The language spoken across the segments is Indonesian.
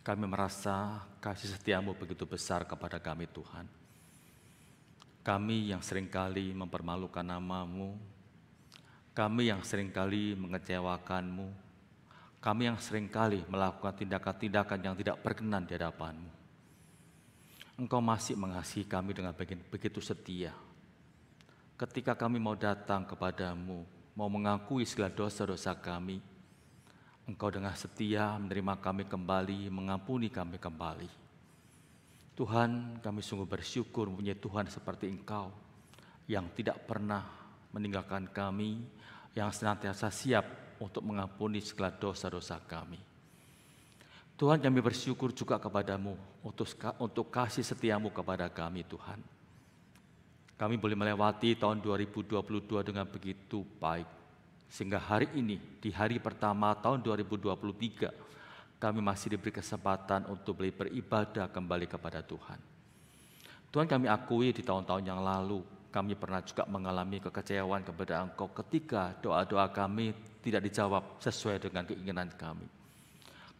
Kami merasa kasih setiamu begitu besar kepada kami Tuhan. Kami yang seringkali mempermalukan namamu, kami yang seringkali mengecewakanmu, kami yang seringkali melakukan tindakan-tindakan yang tidak berkenan di hadapanmu. Engkau masih mengasihi kami dengan begitu setia. Ketika kami mau datang kepadamu, mau mengakui segala dosa-dosa kami, Engkau dengan setia menerima kami kembali, mengampuni kami kembali. Tuhan, kami sungguh bersyukur mempunyai Tuhan seperti Engkau, yang tidak pernah meninggalkan kami, yang senantiasa siap untuk mengampuni segala dosa-dosa kami. Tuhan, kami bersyukur juga kepadamu untuk kasih setiamu kepada kami, Tuhan. Kami boleh melewati tahun 2022 dengan begitu baik. Sehingga hari ini, di hari pertama tahun 2023, kami masih diberi kesempatan untuk beribadah kembali kepada Tuhan. Tuhan, kami akui di tahun-tahun yang lalu, kami pernah juga mengalami kekecewaan kepada Engkau ketika doa-doa kami tidak dijawab sesuai dengan keinginan kami.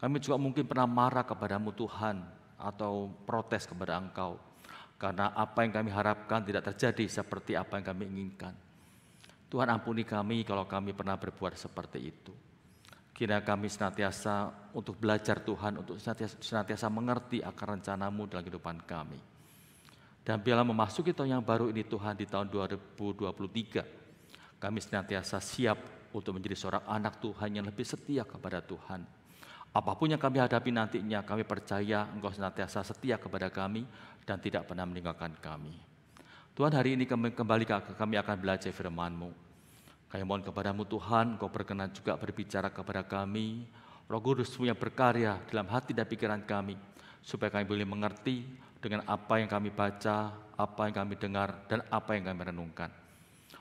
Kami juga mungkin pernah marah kepadamu Tuhan, atau protes kepada Engkau, karena apa yang kami harapkan tidak terjadi seperti apa yang kami inginkan. Tuhan, ampuni kami kalau kami pernah berbuat seperti itu. Kiranya kami senantiasa untuk belajar Tuhan, untuk senantiasa mengerti akan rencana-Mu dalam kehidupan kami. Dan biarlah memasuki tahun yang baru ini Tuhan, di tahun 2023, kami senantiasa siap untuk menjadi seorang anak Tuhan yang lebih setia kepada Tuhan. Apapun yang kami hadapi nantinya, kami percaya Engkau senantiasa setia kepada kami dan tidak pernah meninggalkan kami. Tuhan, hari ini kembali kami akan belajar firman-Mu. Kami mohon kepadamu Tuhan, Engkau berkenan juga berbicara kepada kami. Roh Kudus-Mu yang berkarya dalam hati dan pikiran kami, supaya kami boleh mengerti dengan apa yang kami baca, apa yang kami dengar, dan apa yang kami renungkan.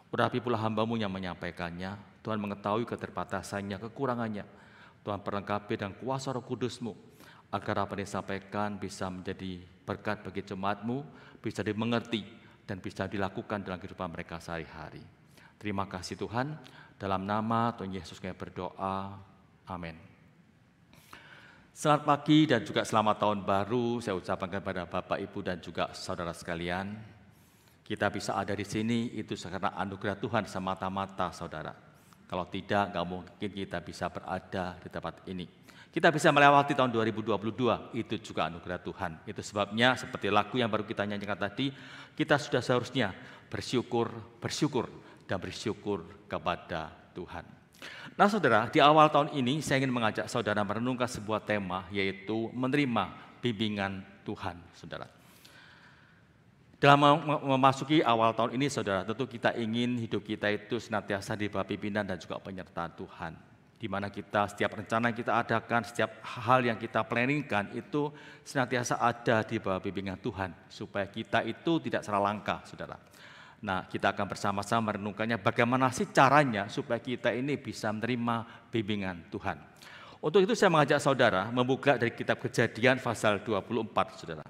Urapi pula hamba-Mu yang menyampaikannya. Tuhan mengetahui keterbatasannya, kekurangannya. Tuhan perlengkapi dan kuasa Roh Kudus-Mu, agar apa yang disampaikan bisa menjadi berkat bagi jemaat-Mu, bisa dimengerti, dan bisa dilakukan dalam kehidupan mereka sehari-hari. Terima kasih Tuhan, dalam nama Tuhan Yesus kami berdoa, amin. Selamat pagi dan juga selamat tahun baru saya ucapkan kepada Bapak, Ibu, dan juga saudara sekalian. Kita bisa ada di sini itu karena anugerah Tuhan semata-mata, saudara. Kalau tidak, nggak mungkin kita bisa berada di tempat ini. Kita bisa melewati tahun 2022, itu juga anugerah Tuhan. Itu sebabnya seperti lagu yang baru kita nyanyikan tadi, kita sudah seharusnya bersyukur kepada Tuhan. Nah saudara, di awal tahun ini saya ingin mengajak saudara merenungkan sebuah tema, yaitu menerima bimbingan Tuhan, saudara. Dalam memasuki awal tahun ini, saudara, tentu kita ingin hidup kita itu senantiasa di bawah pimpinan dan juga penyertaan Tuhan. Di mana kita, setiap rencana yang kita adakan, setiap hal yang kita planningkan itu senantiasa ada di bawah bimbingan Tuhan, supaya kita itu tidak salah langkah, saudara. Nah, kita akan bersama-sama merenungkannya bagaimana sih caranya supaya kita ini bisa menerima bimbingan Tuhan. Untuk itu saya mengajak saudara membuka dari kitab Kejadian pasal 24, saudara.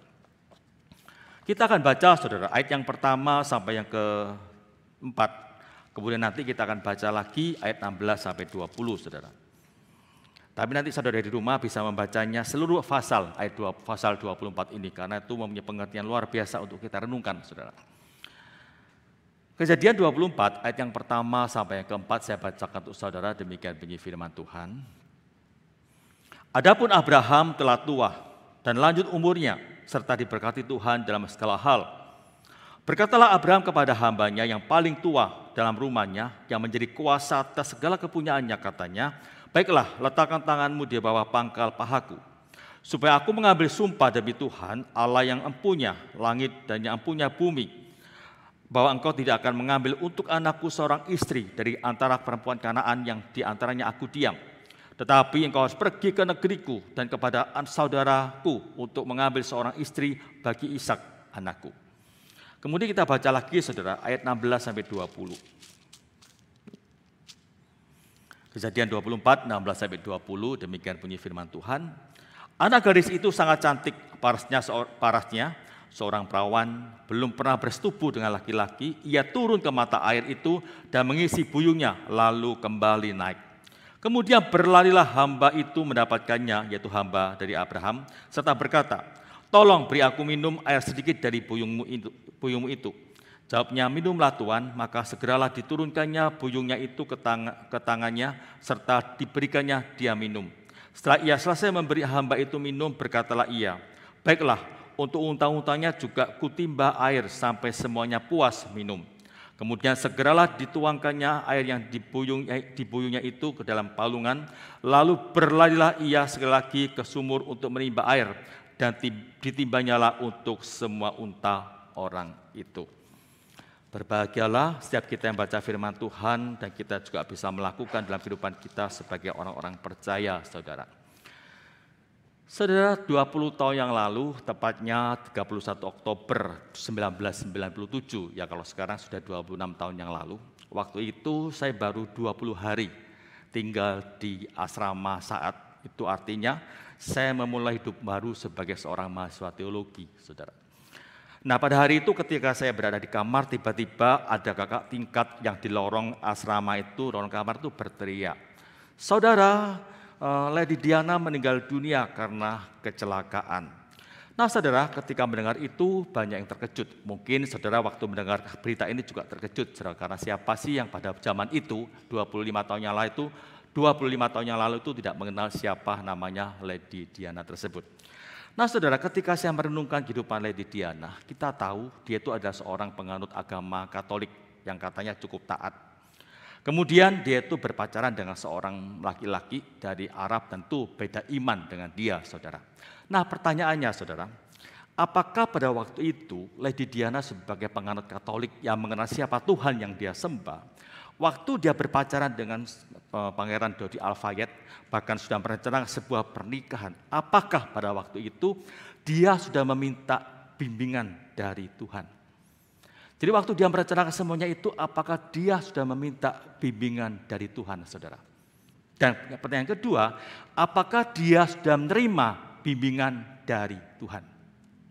Kita akan baca, saudara, ayat yang pertama sampai yang keempat. Kemudian nanti kita akan baca lagi ayat 16 sampai 20, saudara. Tapi nanti saudara di rumah bisa membacanya seluruh pasal, pasal 24 ini, karena itu mempunyai pengertian luar biasa untuk kita renungkan, saudara. Kejadian 24, ayat yang pertama sampai yang keempat, saya bacakan untuk saudara, demikian bunyi firman Tuhan. Adapun Abraham telah tua dan lanjut umurnya, serta diberkati Tuhan dalam segala hal. Berkatalah Abraham kepada hambanya yang paling tua dalam rumahnya, yang menjadi kuasa atas segala kepunyaannya, katanya, baiklah, letakkan tanganmu di bawah pangkal pahaku, supaya aku mengambil sumpah demi Tuhan, Allah yang empunya langit dan yang empunya bumi, bahwa engkau tidak akan mengambil untuk anakku seorang istri dari antara perempuan Kanaan yang di antaranya aku diam. Tetapi engkau harus pergi ke negeriku dan kepada saudaraku untuk mengambil seorang istri bagi Ishak anakku. Kemudian kita baca lagi, saudara, ayat 16 sampai 20. Kejadian 24, 16 sampai 20, demikian bunyi firman Tuhan. Anak gadis itu sangat cantik, parasnya seorang perawan, belum pernah bersetubuh dengan laki-laki. Ia turun ke mata air itu dan mengisi buyungnya, lalu kembali naik. Kemudian berlarilah hamba itu mendapatkannya, yaitu hamba dari Abraham, serta berkata, "Tolong beri aku minum air sedikit dari buyungmu itu." Jawabnya, "Minumlah Tuan." Maka segeralah diturunkannya buyungnya itu ke tangannya, serta diberikannya dia minum. Setelah ia selesai memberi hamba itu minum, berkatalah ia, "Baiklah, untuk unta-untanya juga kutimba air sampai semuanya puas minum." Kemudian segeralah dituangkannya air yang dibuyungnya itu ke dalam palungan, lalu berlarilah ia sekali lagi ke sumur untuk menimba air, dan ditimbanyalah untuk semua unta orang itu. Berbahagialah setiap kita yang baca firman Tuhan dan kita juga bisa melakukan dalam kehidupan kita sebagai orang-orang percaya, saudara. Saudara, 20 tahun yang lalu, tepatnya 31 Oktober 1997, ya kalau sekarang sudah 26 tahun yang lalu, waktu itu saya baru 20 hari tinggal di asrama Saat. Itu artinya saya memulai hidup baru sebagai seorang mahasiswa teologi, saudara. Nah, pada hari itu ketika saya berada di kamar, tiba-tiba ada kakak tingkat yang di lorong asrama itu, lorong kamar itu berteriak, "Saudara, Lady Diana meninggal dunia karena kecelakaan." Nah, saudara, ketika mendengar itu banyak yang terkejut. Mungkin saudara waktu mendengar berita ini juga terkejut, saudara, karena siapa sih yang pada zaman itu 25 tahun yang lalu itu tidak mengenal siapa namanya Lady Diana tersebut. Nah, saudara, ketika saya merenungkan kehidupan Lady Diana, kita tahu dia itu adalah seorang penganut agama Katolik yang katanya cukup taat. Kemudian dia itu berpacaran dengan seorang laki-laki dari Arab, tentu beda iman dengan dia, saudara. Nah, pertanyaannya, saudara, apakah pada waktu itu Lady Diana sebagai penganut Katolik yang mengenal siapa Tuhan yang dia sembah, waktu dia berpacaran dengan Pangeran Dodi Al-Fayed, bahkan sudah merencanakan sebuah pernikahan, apakah pada waktu itu dia sudah meminta bimbingan dari Tuhan? Jadi waktu dia merencanakan semuanya itu, apakah dia sudah meminta bimbingan dari Tuhan, saudara? Dan pertanyaan kedua, apakah dia sudah menerima bimbingan dari Tuhan?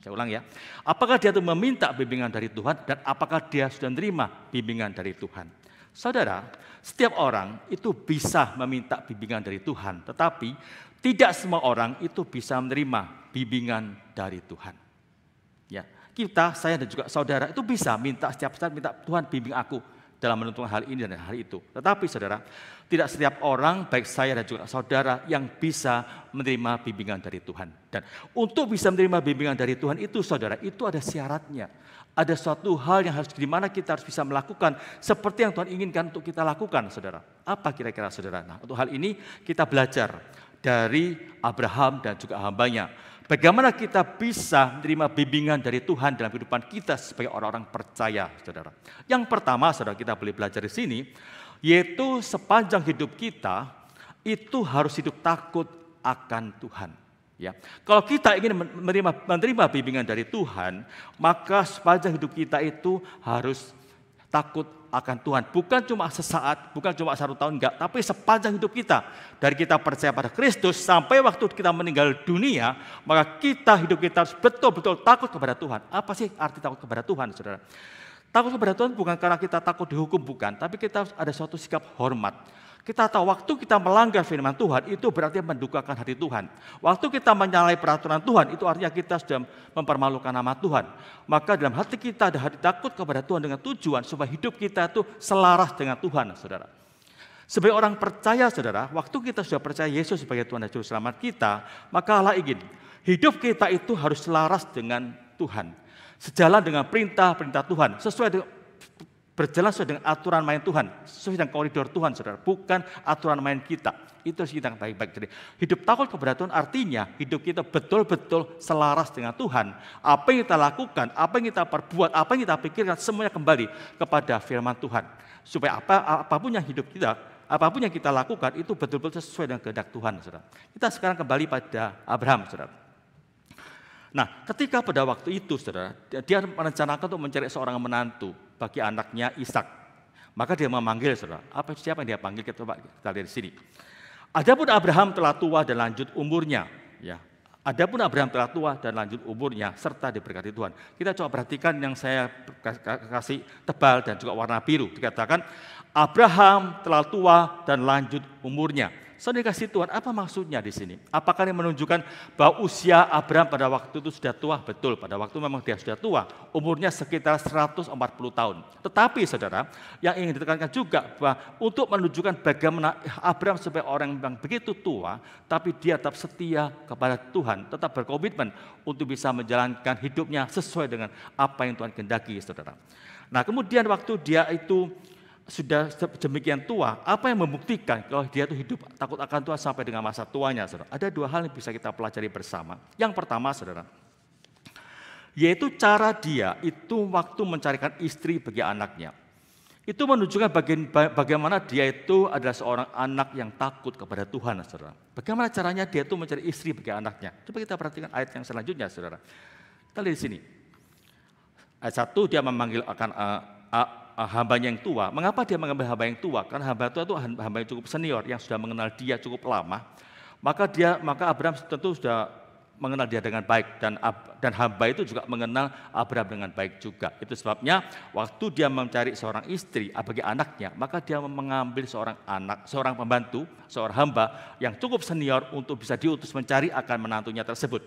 Saya ulang ya, apakah dia itu meminta bimbingan dari Tuhan, dan apakah dia sudah menerima bimbingan dari Tuhan? Saudara, setiap orang itu bisa meminta bimbingan dari Tuhan, tetapi tidak semua orang itu bisa menerima bimbingan dari Tuhan. Ya. Kita, saya dan juga saudara itu bisa minta setiap saat, minta Tuhan bimbing aku dalam menentukan hal ini dan hal itu. Tetapi saudara, tidak setiap orang, baik saya dan juga saudara, yang bisa menerima bimbingan dari Tuhan. Dan untuk bisa menerima bimbingan dari Tuhan itu, saudara, itu ada syaratnya. Ada suatu hal yang harus, di mana kita harus bisa melakukan seperti yang Tuhan inginkan untuk kita lakukan, saudara. Apa kira-kira, saudara? Nah, untuk hal ini kita belajar dari Abraham dan juga hambanya. Bagaimana kita bisa menerima bimbingan dari Tuhan dalam kehidupan kita sebagai orang-orang percaya, saudara. Yang pertama, saudara, kita boleh belajar di sini, yaitu sepanjang hidup kita itu harus hidup takut akan Tuhan. Ya, kalau kita ingin menerima bimbingan dari Tuhan, maka sepanjang hidup kita itu harus takut akan Tuhan. Bukan cuma sesaat, bukan cuma 1 tahun, enggak, tapi sepanjang hidup kita. Dari kita percaya pada Kristus sampai waktu kita meninggal dunia, maka hidup kita harus betul-betul takut kepada Tuhan. Apa sih arti takut kepada Tuhan, saudara? Takut kepada Tuhan bukan karena kita takut dihukum, bukan, tapi kita harus ada suatu sikap hormat. Kita tahu waktu kita melanggar firman Tuhan itu berarti mendukakan hati Tuhan. Waktu kita menyalahi peraturan Tuhan itu artinya kita sudah mempermalukan nama Tuhan. Maka dalam hati kita ada hati takut kepada Tuhan dengan tujuan supaya hidup kita itu selaras dengan Tuhan, saudara. Sebagai orang percaya, saudara, waktu kita sudah percaya Yesus sebagai Tuhan dan Juru Selamat kita, maka Allah ingin hidup kita itu harus selaras dengan Tuhan. Sejalan dengan perintah-perintah Tuhan, berjalan sesuai dengan aturan main Tuhan, sesuai dengan koridor Tuhan, saudara, bukan aturan main kita. Itu harus kita baik-baik. Jadi hidup takut kepada Tuhan artinya hidup kita betul-betul selaras dengan Tuhan. Apa yang kita lakukan, apa yang kita perbuat, apa yang kita pikirkan, semuanya kembali kepada firman Tuhan. Supaya apapun yang hidup kita, apapun yang kita lakukan itu betul-betul sesuai dengan kehendak Tuhan, saudara. Kita sekarang kembali pada Abraham, saudara. Nah, ketika pada waktu itu, saudara, dia merencanakan untuk mencari seorang menantu bagi anaknya Ishak. Maka dia memanggil, saudara. Siapa yang dia panggil? Kita lihat di sini. Adapun Abraham telah tua dan lanjut umurnya. Ya, Adapun Abraham telah tua dan lanjut umurnya serta diberkati Tuhan. Kita coba perhatikan yang saya kasih tebal dan juga warna biru. Dikatakan Abraham telah tua dan lanjut umurnya. Saudara dikasih Tuhan, apa maksudnya di sini? Apakah ini menunjukkan bahwa usia Abraham pada waktu itu sudah tua? Betul, pada waktu memang dia sudah tua. Umurnya sekitar 140 tahun. Tetapi saudara, yang ingin ditekankan juga bahwa untuk menunjukkan bagaimana Abraham sebagai orang yang begitu tua, tapi dia tetap setia kepada Tuhan, tetap berkomitmen untuk bisa menjalankan hidupnya sesuai dengan apa yang Tuhan kehendaki, saudara. Nah, kemudian waktu dia itu sudah demikian tua, apa yang membuktikan kalau dia itu hidup takut akan Tuhan sampai dengan masa tuanya, saudara? Ada dua hal yang bisa kita pelajari bersama. Yang pertama, saudara, yaitu cara dia itu waktu mencarikan istri bagi anaknya. Itu menunjukkan bagaimana dia itu adalah seorang anak yang takut kepada Tuhan, saudara. Bagaimana caranya dia itu mencari istri bagi anaknya? Coba kita perhatikan ayat yang selanjutnya, saudara. Kita lihat di sini. Ayat 1, dia memanggil akan hambanya yang tua. Mengapa dia mengambil hamba yang tua? Karena hamba tua itu hamba yang cukup senior, yang sudah mengenal dia cukup lama. Maka Abraham tentu sudah mengenal dia dengan baik, dan hamba itu juga mengenal Abraham dengan baik juga. Itu sebabnya waktu dia mencari seorang istri bagi anaknya, maka dia mengambil seorang pembantu, seorang hamba yang cukup senior untuk bisa diutus mencari akan menantunya tersebut.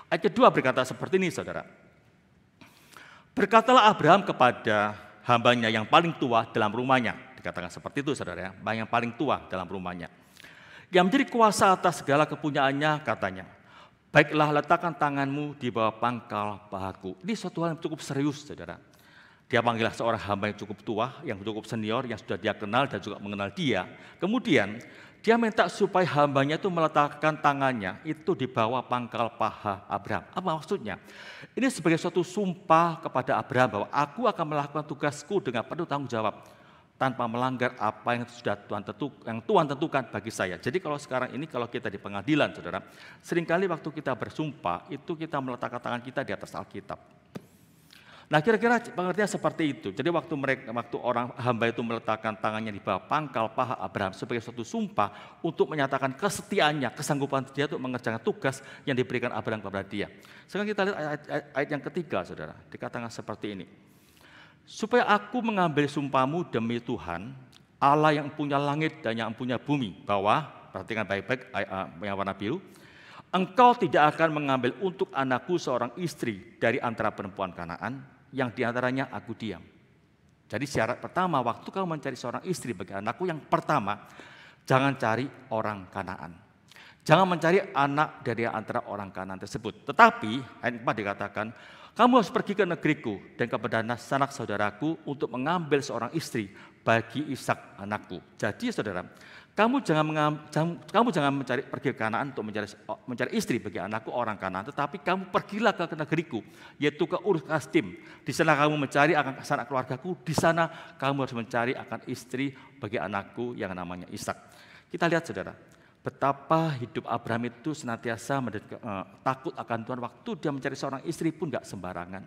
Ayat kedua berkata seperti ini, saudara. Berkatalah Abraham kepada hambanya yang paling tua dalam rumahnya. Dikatakan seperti itu, saudara, yang paling tua dalam rumahnya. Yang menjadi kuasa atas segala kepunyaannya, katanya, baiklah letakkan tanganmu di bawah pangkal pahaku. Ini suatu hal yang cukup serius, saudara. Dia panggillah seorang hamba yang cukup tua, yang cukup senior, yang sudah dia kenal dan juga mengenal dia. Kemudian dia minta supaya hambanya itu meletakkan tangannya itu di bawah pangkal paha Abraham. Apa maksudnya? Ini sebagai suatu sumpah kepada Abraham bahwa aku akan melakukan tugasku dengan penuh tanggung jawab tanpa melanggar apa yang sudah Tuhan tentukan bagi saya. Jadi kalau sekarang ini kalau kita di pengadilan, saudara, seringkali waktu kita bersumpah itu kita meletakkan tangan kita di atas Alkitab. Nah, kira-kira pengertian seperti itu. Jadi waktu orang hamba itu meletakkan tangannya di bawah pangkal paha Abraham sebagai suatu sumpah untuk menyatakan kesetiaannya, kesanggupan dia untuk mengerjakan tugas yang diberikan Abraham kepada dia. Sekarang kita lihat ayat yang ketiga, saudara. Dikatakan seperti ini. Supaya aku mengambil sumpahmu demi Tuhan, Allah yang punya langit dan yang punya bumi. Bawah, perhatikan baik-baik yang warna biru. Engkau tidak akan mengambil untuk anakku seorang istri dari antara perempuan Kanaan, yang diantaranya aku diam. Jadi syarat pertama, waktu kau mencari seorang istri bagi anakku, yang pertama, jangan cari orang Kanaan. Jangan mencari anak dari antara orang Kanaan tersebut. Tetapi, ayat 4 dikatakan, kamu harus pergi ke negeriku dan kepada sanak saudaraku untuk mengambil seorang istri bagi Ishak anakku. Jadi saudara, kamu jangan pergi ke Kanaan untuk mencari istri bagi anakku orang Kanaan, tetapi kamu pergilah ke negeriku, yaitu ke Ur Kasdim. Di sana kamu mencari akan sanak keluargaku, di sana kamu harus mencari akan istri bagi anakku yang namanya Ishak. Kita lihat, saudara, betapa hidup Abraham itu senantiasa takut akan Tuhan. Waktu dia mencari seorang istri pun gak sembarangan.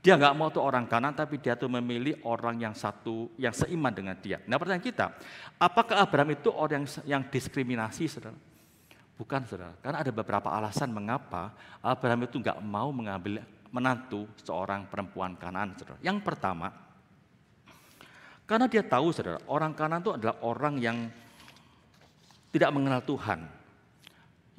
Dia nggak mau tuh orang Kanaan, tapi dia tuh memilih orang yang seiman dengan dia. Nah, pertanyaan kita, apakah Abraham itu orang yang diskriminasi, saudara? Bukan, saudara. Karena ada beberapa alasan mengapa Abraham itu nggak mau mengambil menantu seorang perempuan Kanaan, saudara. Yang pertama, karena dia tahu, saudara, orang Kanaan itu adalah orang yang tidak mengenal Tuhan,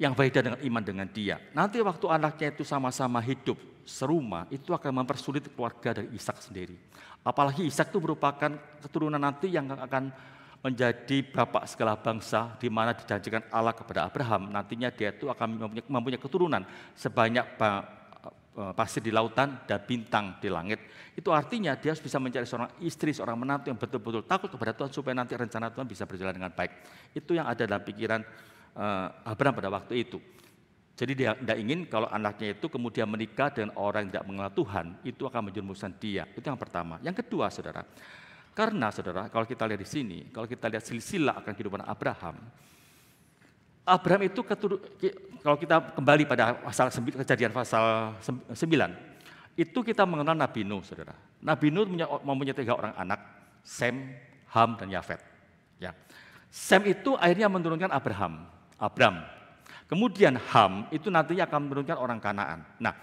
yang beda dengan iman dengan dia. Nanti waktu anaknya itu sama-sama hidup serumah, itu akan mempersulit keluarga dari Ishak sendiri. Apalagi Ishak itu merupakan keturunan nanti yang akan menjadi bapak segala bangsa, di mana dijanjikan Allah kepada Abraham. Nantinya dia itu akan mempunyai keturunan sebanyak pasir di lautan dan bintang di langit. Itu artinya dia harus bisa mencari seorang istri, seorang menantu yang betul-betul takut kepada Tuhan, supaya nanti rencana Tuhan bisa berjalan dengan baik. Itu yang ada dalam pikiran Abraham pada waktu itu. Jadi dia tidak ingin kalau anaknya itu kemudian menikah dengan orang yang tidak mengenal Tuhan, itu akan menjerumuskan dia. Itu yang pertama. Yang kedua, saudara, karena saudara, kalau kita lihat di sini, kalau kita lihat silsilah akan kehidupan Abraham itu kalau kita kembali pada kejadian pasal 9, itu kita mengenal Nabi Nuh, saudara. Nabi Nuh mempunyai 3 orang anak, Sem, Ham, dan Yafet. Ya. Sem itu akhirnya menurunkan Abram. Kemudian Ham itu nantinya akan menurunkan orang Kanaan. Nah,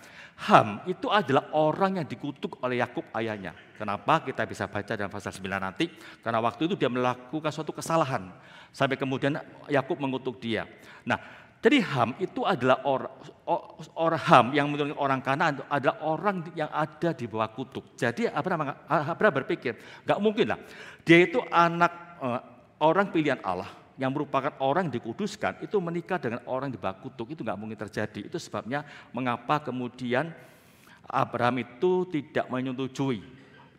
Ham itu adalah orang yang dikutuk oleh Yakub ayahnya. Kenapa? Kita bisa baca dalam pasal 9 nanti. Karena waktu itu dia melakukan suatu kesalahan. Sampai kemudian Yakub mengutuk dia. Nah, jadi Ham itu adalah orang Ham yang menurunkan orang Kanaan itu adalah orang yang ada di bawah kutuk. Jadi Abraham berpikir, nggak mungkin lah. Dia itu anak orang pilihan Allah, yang merupakan orang yang dikuduskan, itu menikah dengan orang di bawah kutuk, itu nggak mungkin terjadi. Itu sebabnya mengapa kemudian Abraham itu tidak menyetujui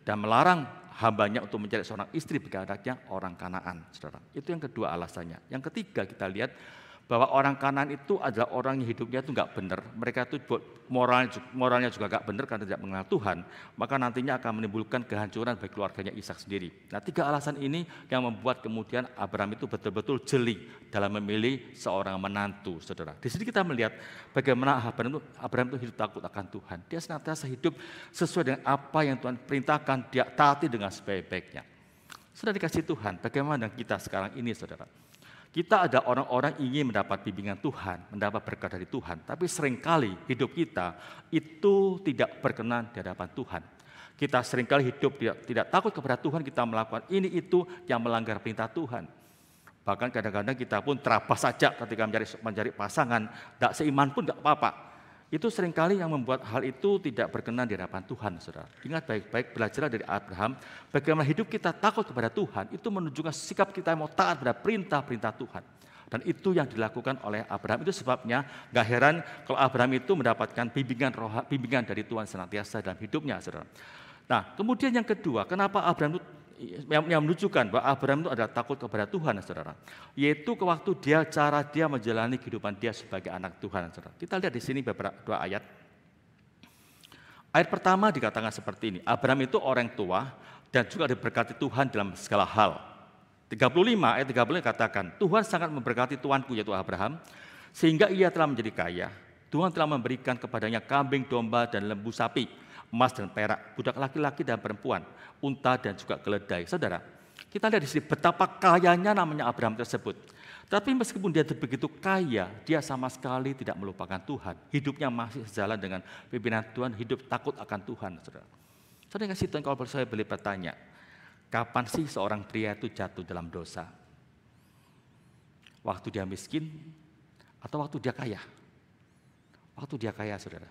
dan melarang hambanya untuk mencari seorang istri bagi anaknya orang Kanaan, saudara. Itu yang kedua alasannya. Yang ketiga kita lihat bahwa orang Kanaan itu adalah orang yang hidupnya itu nggak benar. Mereka itu moralnya juga nggak benar karena tidak mengenal Tuhan. Maka nantinya akan menimbulkan kehancuran bagi keluarganya Ishak sendiri. Nah, 3 alasan ini yang membuat kemudian Abraham itu betul-betul jeli dalam memilih seorang menantu, saudara. Di sini kita melihat bagaimana Abraham itu hidup takut akan Tuhan. Dia senantiasa hidup sesuai dengan apa yang Tuhan perintahkan, dia taati dengan sebaik-baiknya. Sudah dikasih Tuhan, bagaimana dengan kita sekarang ini, saudara? Kita ada orang-orang ingin mendapat bimbingan Tuhan, mendapat berkat dari Tuhan, tapi seringkali hidup kita itu tidak berkenan di hadapan Tuhan. Kita seringkali hidup tidak takut kepada Tuhan, kita melakukan ini itu yang melanggar perintah Tuhan. Bahkan kadang-kadang kita pun terabas saja ketika mencari pasangan, tidak seiman pun tidak apa-apa. Itu seringkali yang membuat hal itu tidak berkenan di hadapan Tuhan, saudara. Ingat baik-baik, belajarlah dari Abraham, bagaimana hidup kita takut kepada Tuhan, itu menunjukkan sikap kita yang mau taat pada perintah-perintah Tuhan. Dan itu yang dilakukan oleh Abraham. Itu sebabnya gak heran kalau Abraham itu mendapatkan bimbingan dari Tuhan senantiasa dalam hidupnya, saudara. Nah, kemudian yang kedua, kenapa Abraham itu yang menunjukkan bahwa Abraham itu adalah takut kepada Tuhan, saudara, yaitu waktu cara dia menjalani kehidupan dia sebagai anak Tuhan, saudara. Kita lihat di sini beberapa 2 ayat. Ayat pertama dikatakan seperti ini, Abraham itu orang tua dan juga diberkati Tuhan dalam segala hal. 35 ayat 30 dikatakan, Tuhan sangat memberkati tuanku yaitu Abraham, sehingga ia telah menjadi kaya. Tuhan telah memberikan kepadanya kambing, domba, dan lembu sapi, emas dan perak, budak laki-laki dan perempuan, unta dan juga keledai. Saudara, kita lihat di sini betapa kayanya namanya Abraham tersebut. Tapi meskipun dia begitu kaya, dia sama sekali tidak melupakan Tuhan. Hidupnya masih sejalan dengan pimpinan Tuhan, hidup takut akan Tuhan, saudara. Saudara kasih Tuhan, kalau saya boleh bertanya, kapan sih seorang pria itu jatuh dalam dosa? Waktu dia miskin atau waktu dia kaya? Waktu dia kaya, saudara.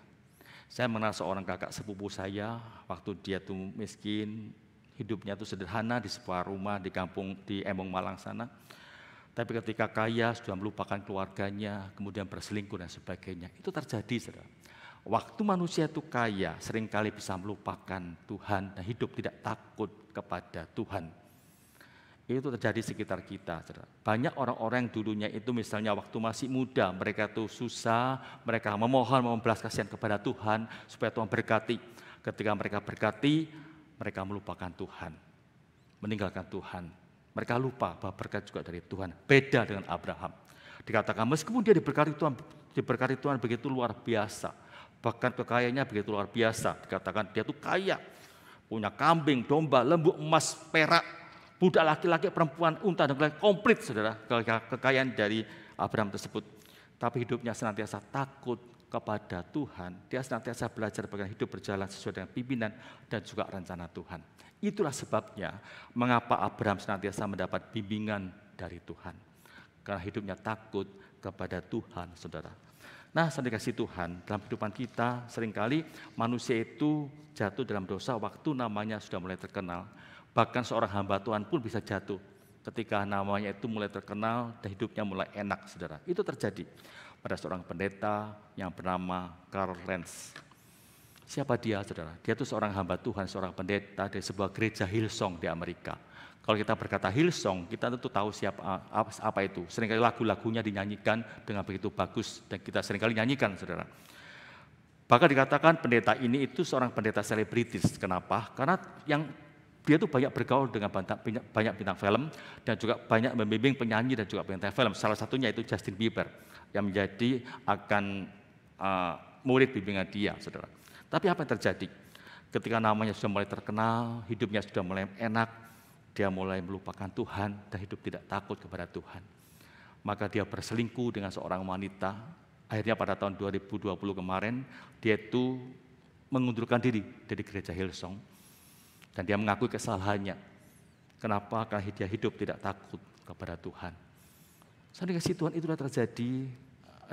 Saya mengenal seorang kakak sepupu saya, waktu dia tuh miskin, hidupnya tuh sederhana di sebuah rumah di kampung di Embong Malang sana. Tapi ketika kaya sudah melupakan keluarganya, kemudian berselingkuh dan sebagainya. Itu terjadi, saudara. Waktu manusia itu kaya, seringkali bisa melupakan Tuhan dan hidup tidak takut kepada Tuhan. Itu terjadi sekitar kita, saudara. Banyak orang-orang yang dulunya itu misalnya waktu masih muda, mereka tuh susah, mereka memohon, membelas kasihan kepada Tuhan supaya Tuhan berkati. Ketika mereka berkati, mereka melupakan Tuhan, meninggalkan Tuhan. Mereka lupa bahwa berkat juga dari Tuhan. Beda dengan Abraham. Dikatakan meskipun dia diberkati Tuhan begitu luar biasa, bahkan kekayaannya begitu luar biasa. Dikatakan dia tuh kaya, punya kambing, domba, lembu, emas, perak, budak laki-laki, perempuan, unta, dan lain-lain, komplit, saudara, kekayaan dari Abraham tersebut. Tapi hidupnya senantiasa takut kepada Tuhan. Dia senantiasa belajar bagaimana hidup berjalan sesuai dengan pimpinan dan juga rencana Tuhan. Itulah sebabnya mengapa Abraham senantiasa mendapat bimbingan dari Tuhan. Karena hidupnya takut kepada Tuhan, saudara. Nah, saudara kasih Tuhan, dalam kehidupan kita seringkali manusia itu jatuh dalam dosa waktu namanya sudah mulai terkenal. Bahkan seorang hamba Tuhan pun bisa jatuh ketika namanya itu mulai terkenal dan hidupnya mulai enak, saudara. Itu terjadi pada seorang pendeta yang bernama Carl Lenz. Siapa dia, saudara? Dia itu seorang hamba Tuhan, seorang pendeta dari sebuah gereja Hillsong di Amerika. Kalau kita berkata Hillsong, kita tentu tahu apa itu. Seringkali lagu-lagunya dinyanyikan dengan begitu bagus dan kita seringkali nyanyikan, saudara. Bahkan dikatakan pendeta ini itu seorang pendeta selebritis. Kenapa? Karena dia tuh banyak bergaul dengan banyak bintang film dan juga banyak membimbing penyanyi dan juga bintang film. Salah satunya itu Justin Bieber yang menjadi murid bimbingan dia, saudara. Tapi apa yang terjadi? Ketika namanya sudah mulai terkenal, hidupnya sudah mulai enak, dia mulai melupakan Tuhan dan hidup tidak takut kepada Tuhan. maka dia berselingkuh dengan seorang wanita. Akhirnya pada tahun 2020 kemarin, dia itu mengundurkan diri dari gereja Hillsong. Dan dia mengakui kesalahannya. Kenapa? Karena dia hidup tidak takut kepada Tuhan. Saya dikasih Tuhan, itulah terjadi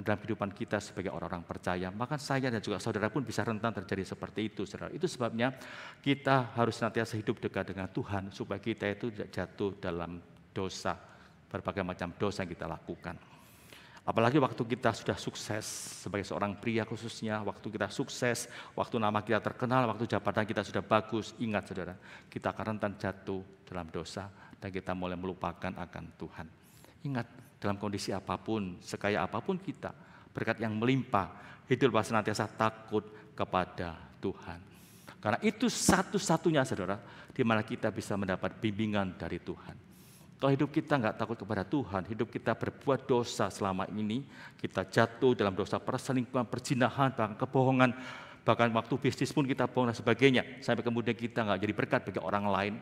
dalam kehidupan kita sebagai orang-orang percaya. Maka saya dan juga saudara pun bisa rentan terjadi seperti itu, saudara. Itu sebabnya kita harus senantiasa hidup dekat dengan Tuhan, supaya kita itu tidak jatuh dalam dosa, berbagai macam dosa yang kita lakukan. Apalagi waktu kita sudah sukses, sebagai seorang pria khususnya, waktu kita sukses, waktu nama kita terkenal, waktu jabatan kita sudah bagus, ingat saudara, kita akan rentan jatuh dalam dosa, dan kita mulai melupakan akan Tuhan. Ingat, dalam kondisi apapun, sekaya apapun kita, berkat yang melimpah, hiduplah senantiasa takut kepada Tuhan. Karena itu satu-satunya saudara, di mana kita bisa mendapat bimbingan dari Tuhan. Kalau hidup kita nggak takut kepada Tuhan, hidup kita berbuat dosa selama ini, kita jatuh dalam dosa perselingkuhan, perzinahan, bahkan kebohongan, bahkan waktu bisnis pun kita bohong dan sebagainya, sampai kemudian kita nggak jadi berkat bagi orang lain,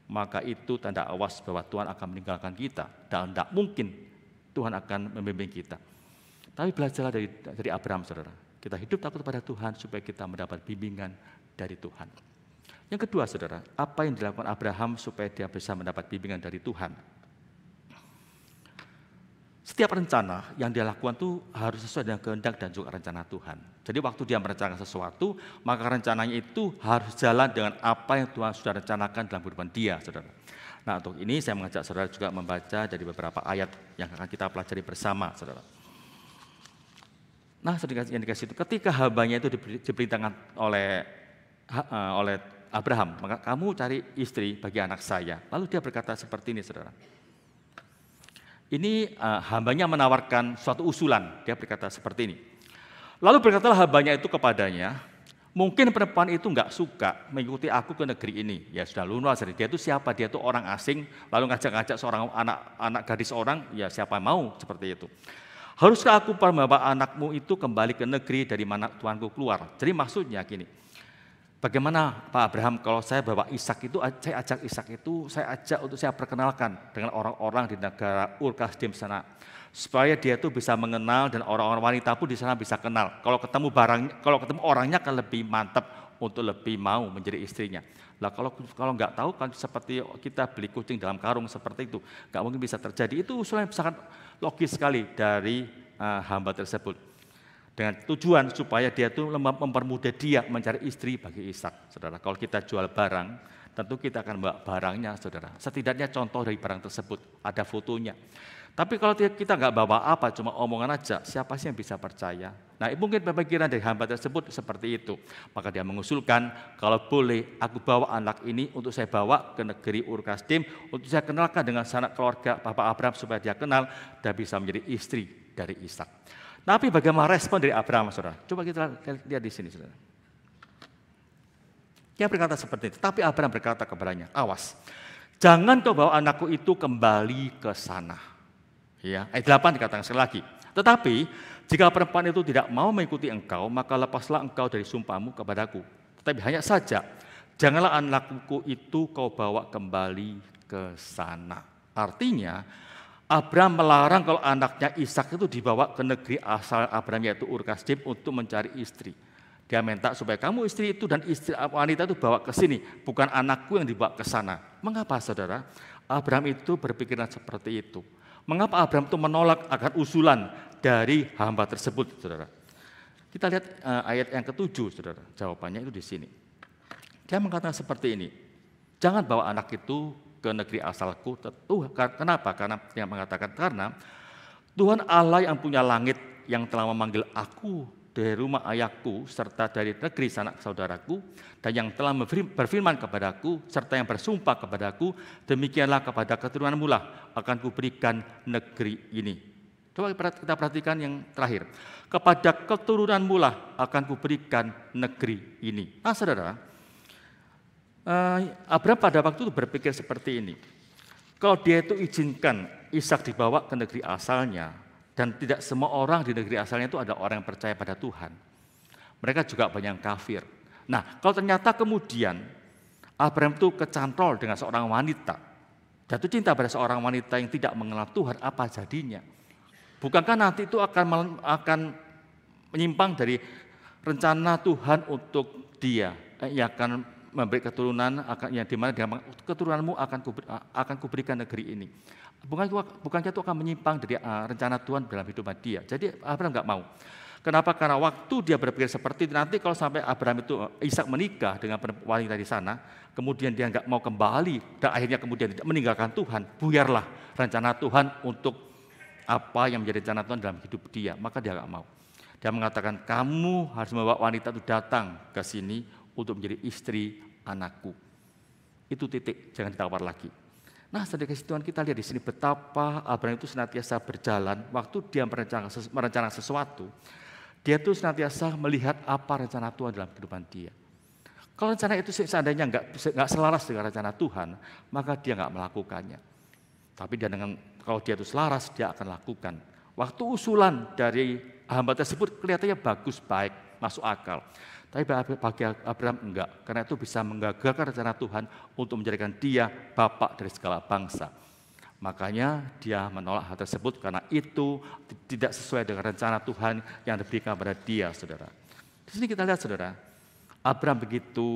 maka itu tanda awas bahwa Tuhan akan meninggalkan kita, dan tidak mungkin Tuhan akan membimbing kita. Tapi belajarlah dari Abraham, saudara. Kita hidup takut kepada Tuhan supaya kita mendapat bimbingan dari Tuhan. Yang kedua, saudara, apa yang dilakukan Abraham supaya dia bisa mendapat bimbingan dari Tuhan? Setiap rencana yang dia lakukan itu harus sesuai dengan kehendak dan juga rencana Tuhan. Jadi waktu dia merencanakan sesuatu, maka rencananya itu harus jalan dengan apa yang Tuhan sudah rencanakan dalam kehidupan dia, saudara. Nah, untuk ini saya mengajak saudara juga membaca dari beberapa ayat yang akan kita pelajari bersama, saudara. Nah, yang dikasih itu, ketika hambanya itu diperintahkan oleh Abraham, maka kamu cari istri bagi anak saya. Lalu dia berkata seperti ini, saudara. Ini hambanya menawarkan suatu usulan. Dia berkata seperti ini. Lalu berkatalah hambanya itu kepadanya, mungkin perempuan itu nggak suka mengikuti aku ke negeri ini. Ya sudah lunas, dia itu siapa? Dia itu orang asing, lalu ngajak-ngajak seorang anak gadis orang, ya siapa yang mau seperti itu. Haruskah aku membawa anakmu itu kembali ke negeri dari mana tuanku keluar? Jadi maksudnya gini, bagaimana Pak Abraham kalau saya bawa Ishak itu, saya ajak untuk saya perkenalkan dengan orang-orang di negara Ur Kasdim sana, supaya dia itu bisa mengenal dan orang-orang wanita pun di sana bisa kenal. Kalau ketemu orangnya kan lebih mantap untuk lebih mau menjadi istrinya. Lah kalau nggak tahu kan seperti kita beli kucing dalam karung seperti itu, nggak mungkin bisa terjadi. Itu usulan yang sangat logis sekali dari hamba tersebut. Dengan tujuan supaya dia itu mempermudah dia mencari istri bagi Ishak, saudara. Kalau kita jual barang, tentu kita akan bawa barangnya, saudara. Setidaknya contoh dari barang tersebut, ada fotonya. Tapi kalau kita nggak bawa apa, cuma omongan aja, siapa sih yang bisa percaya? Nah, mungkin pemikiran dari hamba tersebut seperti itu. Maka dia mengusulkan, kalau boleh aku bawa anak ini untuk saya bawa ke negeri Ur Kasdim, untuk saya kenalkan dengan sanak keluarga Bapak Abraham supaya dia kenal dan bisa menjadi istri dari Ishak. Tapi bagaimana respon dari Abraham, saudara? Coba kita lihat di sini, saudara. Dia berkata seperti itu. Tapi Abraham berkata kepadanya, awas, jangan kau bawa anakku itu kembali ke sana. Ya, ayat 8 dikatakan sekali lagi. Tetapi jika perempuan itu tidak mau mengikuti engkau, maka lepaslah engkau dari sumpahmu kepadaku. Tetapi hanya saja, janganlah anakku itu kau bawa kembali ke sana. Artinya, Abraham melarang kalau anaknya Ishak itu dibawa ke negeri asal Abraham, yaitu Ur Kasdim, untuk mencari istri. Dia minta supaya kamu istri itu dan istri wanita itu bawa ke sini, bukan anakku yang dibawa ke sana. Mengapa, saudara? Abraham itu berpikiran seperti itu. Mengapa Abraham itu menolak akan usulan dari hamba tersebut, saudara? Kita lihat ayat yang ke-7, saudara. Jawabannya itu di sini. Dia mengatakan seperti ini, jangan bawa anak itu ke negeri asalku. Kenapa? Karena dia mengatakan, karena Tuhan Allah yang punya langit yang telah memanggil aku dari rumah ayahku serta dari negeri sanak saudaraku, dan yang telah berfirman kepadaku serta yang bersumpah kepadaku, demikianlah kepada keturunanmu lah akan kuberikan negeri ini. Coba kita perhatikan yang terakhir. Kepada keturunanmu lah akan kuberikan negeri ini. Nah, saudara, Abraham pada waktu itu berpikir seperti ini. Kalau dia itu izinkan Ishak dibawa ke negeri asalnya, dan tidak semua orang di negeri asalnya itu ada orang yang percaya pada Tuhan. Mereka juga banyak yang kafir. Nah, kalau ternyata kemudian Abraham itu kecantol dengan seorang wanita, jatuh cinta pada seorang wanita yang tidak mengenal Tuhan, apa jadinya? Bukankah nanti itu akan menyimpang dari rencana Tuhan untuk dia yang akan memberi keturunan, yang dimana keturunanmu akan kuberikan negeri ini. Bukankah itu akan menyimpang dari rencana Tuhan dalam hidup dia. Jadi Abraham nggak mau. Kenapa? Karena waktu dia berpikir seperti itu, nanti kalau sampai Abraham itu Ishak menikah dengan wanita di sana, kemudian dia nggak mau kembali dan akhirnya kemudian meninggalkan Tuhan, buyarlah rencana Tuhan untuk apa yang menjadi rencana Tuhan dalam hidup dia, maka dia nggak mau. Dia mengatakan, kamu harus membawa wanita itu datang ke sini untuk menjadi istri anakku. Itu titik, jangan ditawar lagi. Nah, saudara kasih Tuhan, kita lihat di sini betapa Abraham itu senantiasa berjalan. Waktu dia merencanakan sesuatu, dia itu senantiasa melihat apa rencana Tuhan dalam kehidupan dia. Kalau rencana itu seandainya nggak selaras dengan rencana Tuhan, maka dia nggak melakukannya. Tapi kalau dia itu selaras, dia akan lakukan. Waktu usulan dari hamba tersebut kelihatannya bagus, baik, masuk akal. Tapi bagi Abraham enggak, karena itu bisa menggagalkan rencana Tuhan untuk menjadikan dia bapak dari segala bangsa. Makanya dia menolak hal tersebut karena itu tidak sesuai dengan rencana Tuhan yang diberikan kepada dia, saudara. Di sini kita lihat, saudara, Abraham begitu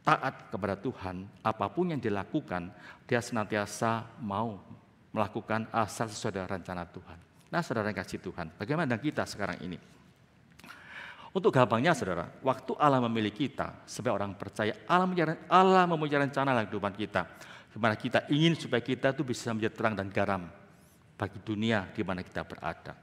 taat kepada Tuhan, apapun yang dilakukan, dia senantiasa mau melakukan asal sesuai dengan rencana Tuhan. Nah, saudara yang kasih Tuhan, bagaimana dengan kita sekarang ini? Untuk gampangnya, saudara, waktu Allah memilih kita sebagai orang percaya, Allah mempunyai rencana dalam kehidupan kita, di mana kita ingin supaya kita itu bisa menjadi terang dan garam bagi dunia di mana kita berada.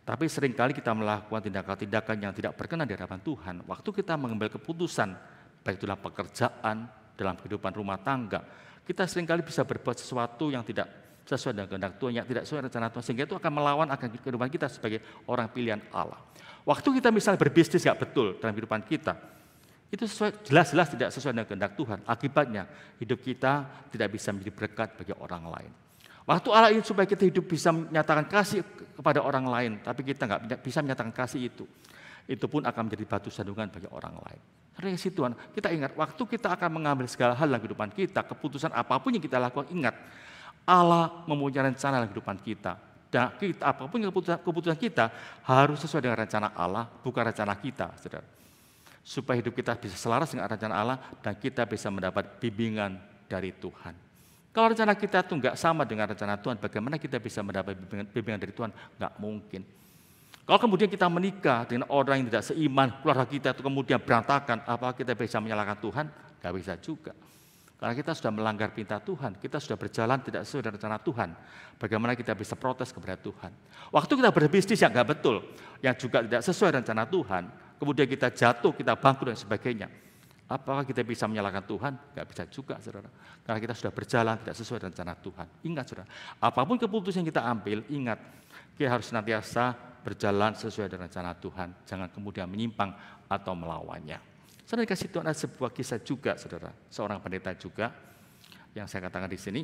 Tapi seringkali kita melakukan tindakan-tindakan yang tidak berkenan di hadapan Tuhan. Waktu kita mengambil keputusan, baik itu dalam pekerjaan, dalam kehidupan rumah tangga, kita seringkali bisa berbuat sesuatu yang tidak sesuai dengan kehendak Tuhan, yang tidak sesuai rencana Tuhan, sehingga itu akan melawan akan kehidupan kita sebagai orang pilihan Allah. Waktu kita misalnya berbisnis nggak betul dalam kehidupan kita, itu jelas-jelas tidak sesuai dengan kehendak Tuhan. Akibatnya hidup kita tidak bisa menjadi berkat bagi orang lain. Waktu Allah ingin supaya kita hidup bisa menyatakan kasih kepada orang lain, tapi kita nggak bisa menyatakan kasih itu pun akan menjadi batu sandungan bagi orang lain. Karena kasih Tuhan, kita ingat waktu kita akan mengambil segala hal dalam kehidupan kita, keputusan apapun yang kita lakukan, ingat Allah mempunyai rencana dalam kehidupan kita. Dan apapun keputusan kita harus sesuai dengan rencana Allah, bukan rencana kita, saudara. Supaya hidup kita bisa selaras dengan rencana Allah dan kita bisa mendapat bimbingan dari Tuhan. Kalau rencana kita itu nggak sama dengan rencana Tuhan, bagaimana kita bisa mendapat bimbingan dari Tuhan? Nggak mungkin. Kalau kemudian kita menikah dengan orang yang tidak seiman, keluarga kita itu kemudian berantakan, apakah kita bisa menyalahkan Tuhan? Nggak bisa juga. Karena kita sudah melanggar perintah Tuhan, kita sudah berjalan tidak sesuai dengan rencana Tuhan. Bagaimana kita bisa protes kepada Tuhan? Waktu kita berbisnis yang nggak betul, yang juga tidak sesuai rencana Tuhan, kemudian kita jatuh, kita bangkrut dan sebagainya. Apakah kita bisa menyalahkan Tuhan? Nggak bisa juga, saudara. Karena kita sudah berjalan tidak sesuai dengan rencana Tuhan. Ingat, saudara, apapun keputusan yang kita ambil, ingat, kita harus senantiasa berjalan sesuai dengan rencana Tuhan. Jangan kemudian menyimpang atau melawannya. Saudara dikasih Tuhan, ada sebuah kisah juga, saudara. Seorang pendeta juga, yang saya katakan di sini.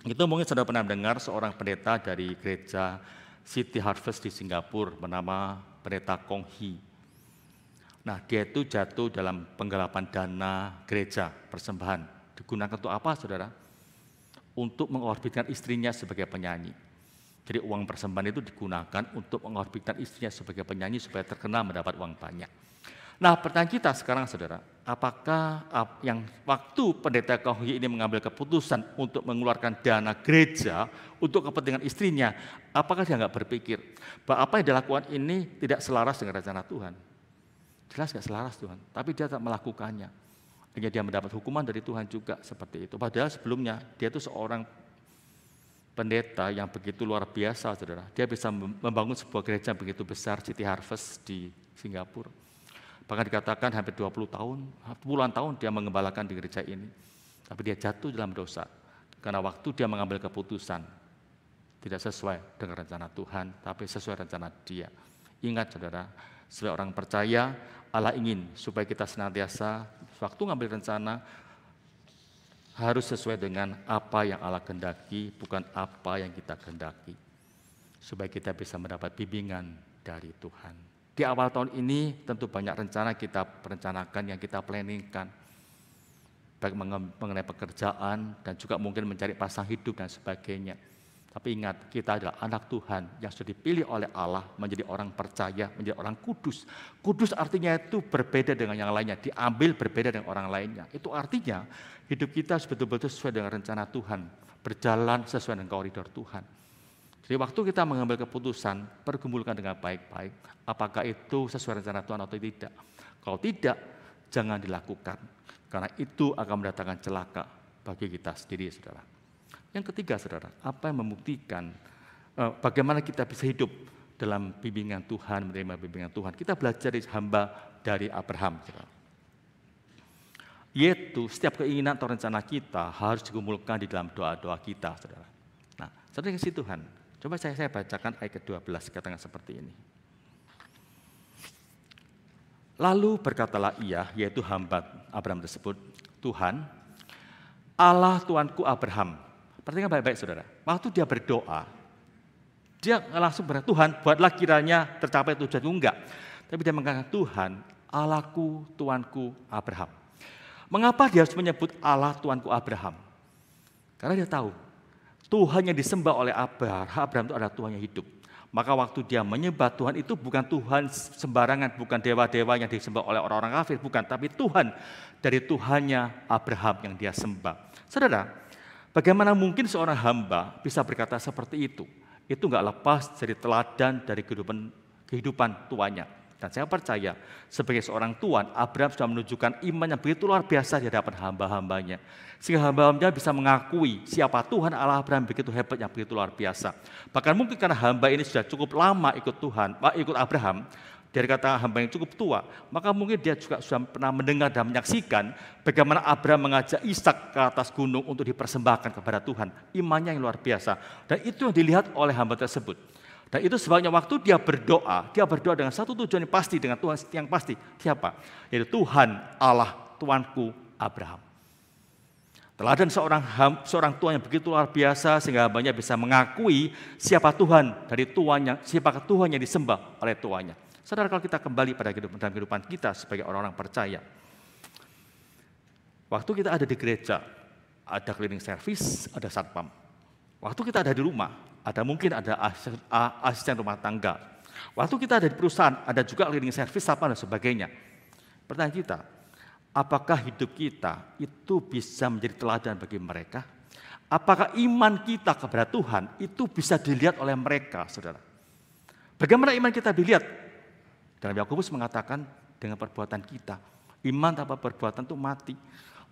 Itu mungkin saudara pernah mendengar seorang pendeta dari gereja City Harvest di Singapura, bernama pendeta Kong Hee. Nah, dia itu jatuh dalam penggelapan dana gereja persembahan. Digunakan untuk apa, saudara? Untuk mengorbitkan istrinya sebagai penyanyi. Jadi uang persembahan itu digunakan untuk mengorbitkan istrinya sebagai penyanyi supaya terkenal mendapat uang banyak. Nah, pertanyaan kita sekarang, saudara, apakah yang waktu pendeta Kong Hee ini mengambil keputusan untuk mengeluarkan dana gereja untuk kepentingan istrinya, apakah dia nggak berpikir bahwa apa yang dilakukan ini tidak selaras dengan rencana Tuhan? Jelas nggak selaras Tuhan, tapi dia tak melakukannya. Hanya dia mendapat hukuman dari Tuhan juga seperti itu. Padahal sebelumnya dia itu seorang pendeta yang begitu luar biasa, saudara. Dia bisa membangun sebuah gereja begitu besar, City Harvest di Singapura. Bahkan dikatakan hampir 20 tahun, puluhan tahun dia mengembalakan di gereja ini. Tapi dia jatuh dalam dosa. Karena waktu dia mengambil keputusan, tidak sesuai dengan rencana Tuhan, tapi sesuai rencana dia. Ingat, saudara, sebagai orang percaya, Allah ingin supaya kita senantiasa, waktu mengambil rencana, harus sesuai dengan apa yang Allah kehendaki, bukan apa yang kita kehendaki. Supaya kita bisa mendapat bimbingan dari Tuhan. Di awal tahun ini tentu banyak rencana kita perencanakan, yang kita planningkan. Baik mengenai pekerjaan dan juga mungkin mencari pasang hidup dan sebagainya. Tapi ingat, kita adalah anak Tuhan yang sudah dipilih oleh Allah menjadi orang percaya, menjadi orang kudus. Kudus artinya itu berbeda dengan yang lainnya, diambil berbeda dengan orang lainnya. Itu artinya hidup kita betul-betul sesuai dengan rencana Tuhan, berjalan sesuai dengan koridor Tuhan. Jadi waktu kita mengambil keputusan, pergumulkan dengan baik-baik, apakah itu sesuai rencana Tuhan atau tidak. Kalau tidak, jangan dilakukan, karena itu akan mendatangkan celaka bagi kita sendiri, saudara. Yang ketiga, saudara, apa yang membuktikan bagaimana kita bisa hidup dalam bimbingan Tuhan, menerima bimbingan Tuhan. Kita belajar dari hamba dari Abraham, saudara. Yaitu setiap keinginan atau rencana kita harus dikumpulkan di dalam doa-doa kita, saudara. Nah, saudara kasih Tuhan, coba saya bacakan ayat ke-12, katakan seperti ini. Lalu berkatalah ia, yaitu hamba Abraham tersebut, Tuhan, Allah Tuanku Abraham. Perhatikan baik-baik, saudara. Waktu dia berdoa, dia langsung berkata, Tuhan, buatlah kiranya tercapai tujuanku. Enggak. Tapi dia mengatakan, Tuhan, Allahku, Tuanku Abraham. Mengapa dia harus menyebut Allah, Tuanku Abraham? Karena dia tahu, Tuhan yang disembah oleh Abraham itu adalah Tuhan yang hidup. Maka waktu dia menyembah Tuhan itu bukan Tuhan sembarangan, bukan dewa-dewa yang disembah oleh orang-orang kafir, bukan. Tapi Tuhan dari Tuhannya Abraham yang dia sembah. Saudara, bagaimana mungkin seorang hamba bisa berkata seperti itu? Itu enggak lepas dari teladan dari kehidupan tuannya. Dan saya percaya sebagai seorang tuan, Abraham sudah menunjukkan iman yang begitu luar biasa di hadapan hamba-hambanya. Sehingga hamba-hambanya bisa mengakui siapa Tuhan Allah Abraham begitu hebat, yang begitu luar biasa. Bahkan mungkin karena hamba ini sudah cukup lama ikut ikut Abraham, dari kata hamba yang cukup tua, maka mungkin dia juga sudah pernah mendengar dan menyaksikan bagaimana Abraham mengajak Ishak ke atas gunung untuk dipersembahkan kepada Tuhan. Imannya yang luar biasa. Dan itu yang dilihat oleh hamba tersebut. Dan itu sebabnya waktu dia berdoa dengan satu tujuan yang pasti, dengan Tuhan yang pasti. Siapa? Yaitu Tuhan Allah Tuanku Abraham. Teladan seorang Tuhan yang begitu luar biasa sehingga hambanya bisa mengakui siapa Tuhan dari tuannya, siapa Tuhan yang disembah oleh tuannya. Saudara, kalau kita kembali pada kehidupan kita sebagai orang-orang percaya, waktu kita ada di gereja, ada cleaning service, ada satpam. Waktu kita ada di rumah, mungkin ada asisten rumah tangga. Waktu kita ada di perusahaan, ada juga cleaning service, satpam dan sebagainya. Pertanyaan kita, apakah hidup kita itu bisa menjadi teladan bagi mereka? Apakah iman kita kepada Tuhan itu bisa dilihat oleh mereka, saudara? Bagaimana iman kita dilihat? Dalam Yakobus mengatakan dengan perbuatan kita. Iman tanpa perbuatan itu mati.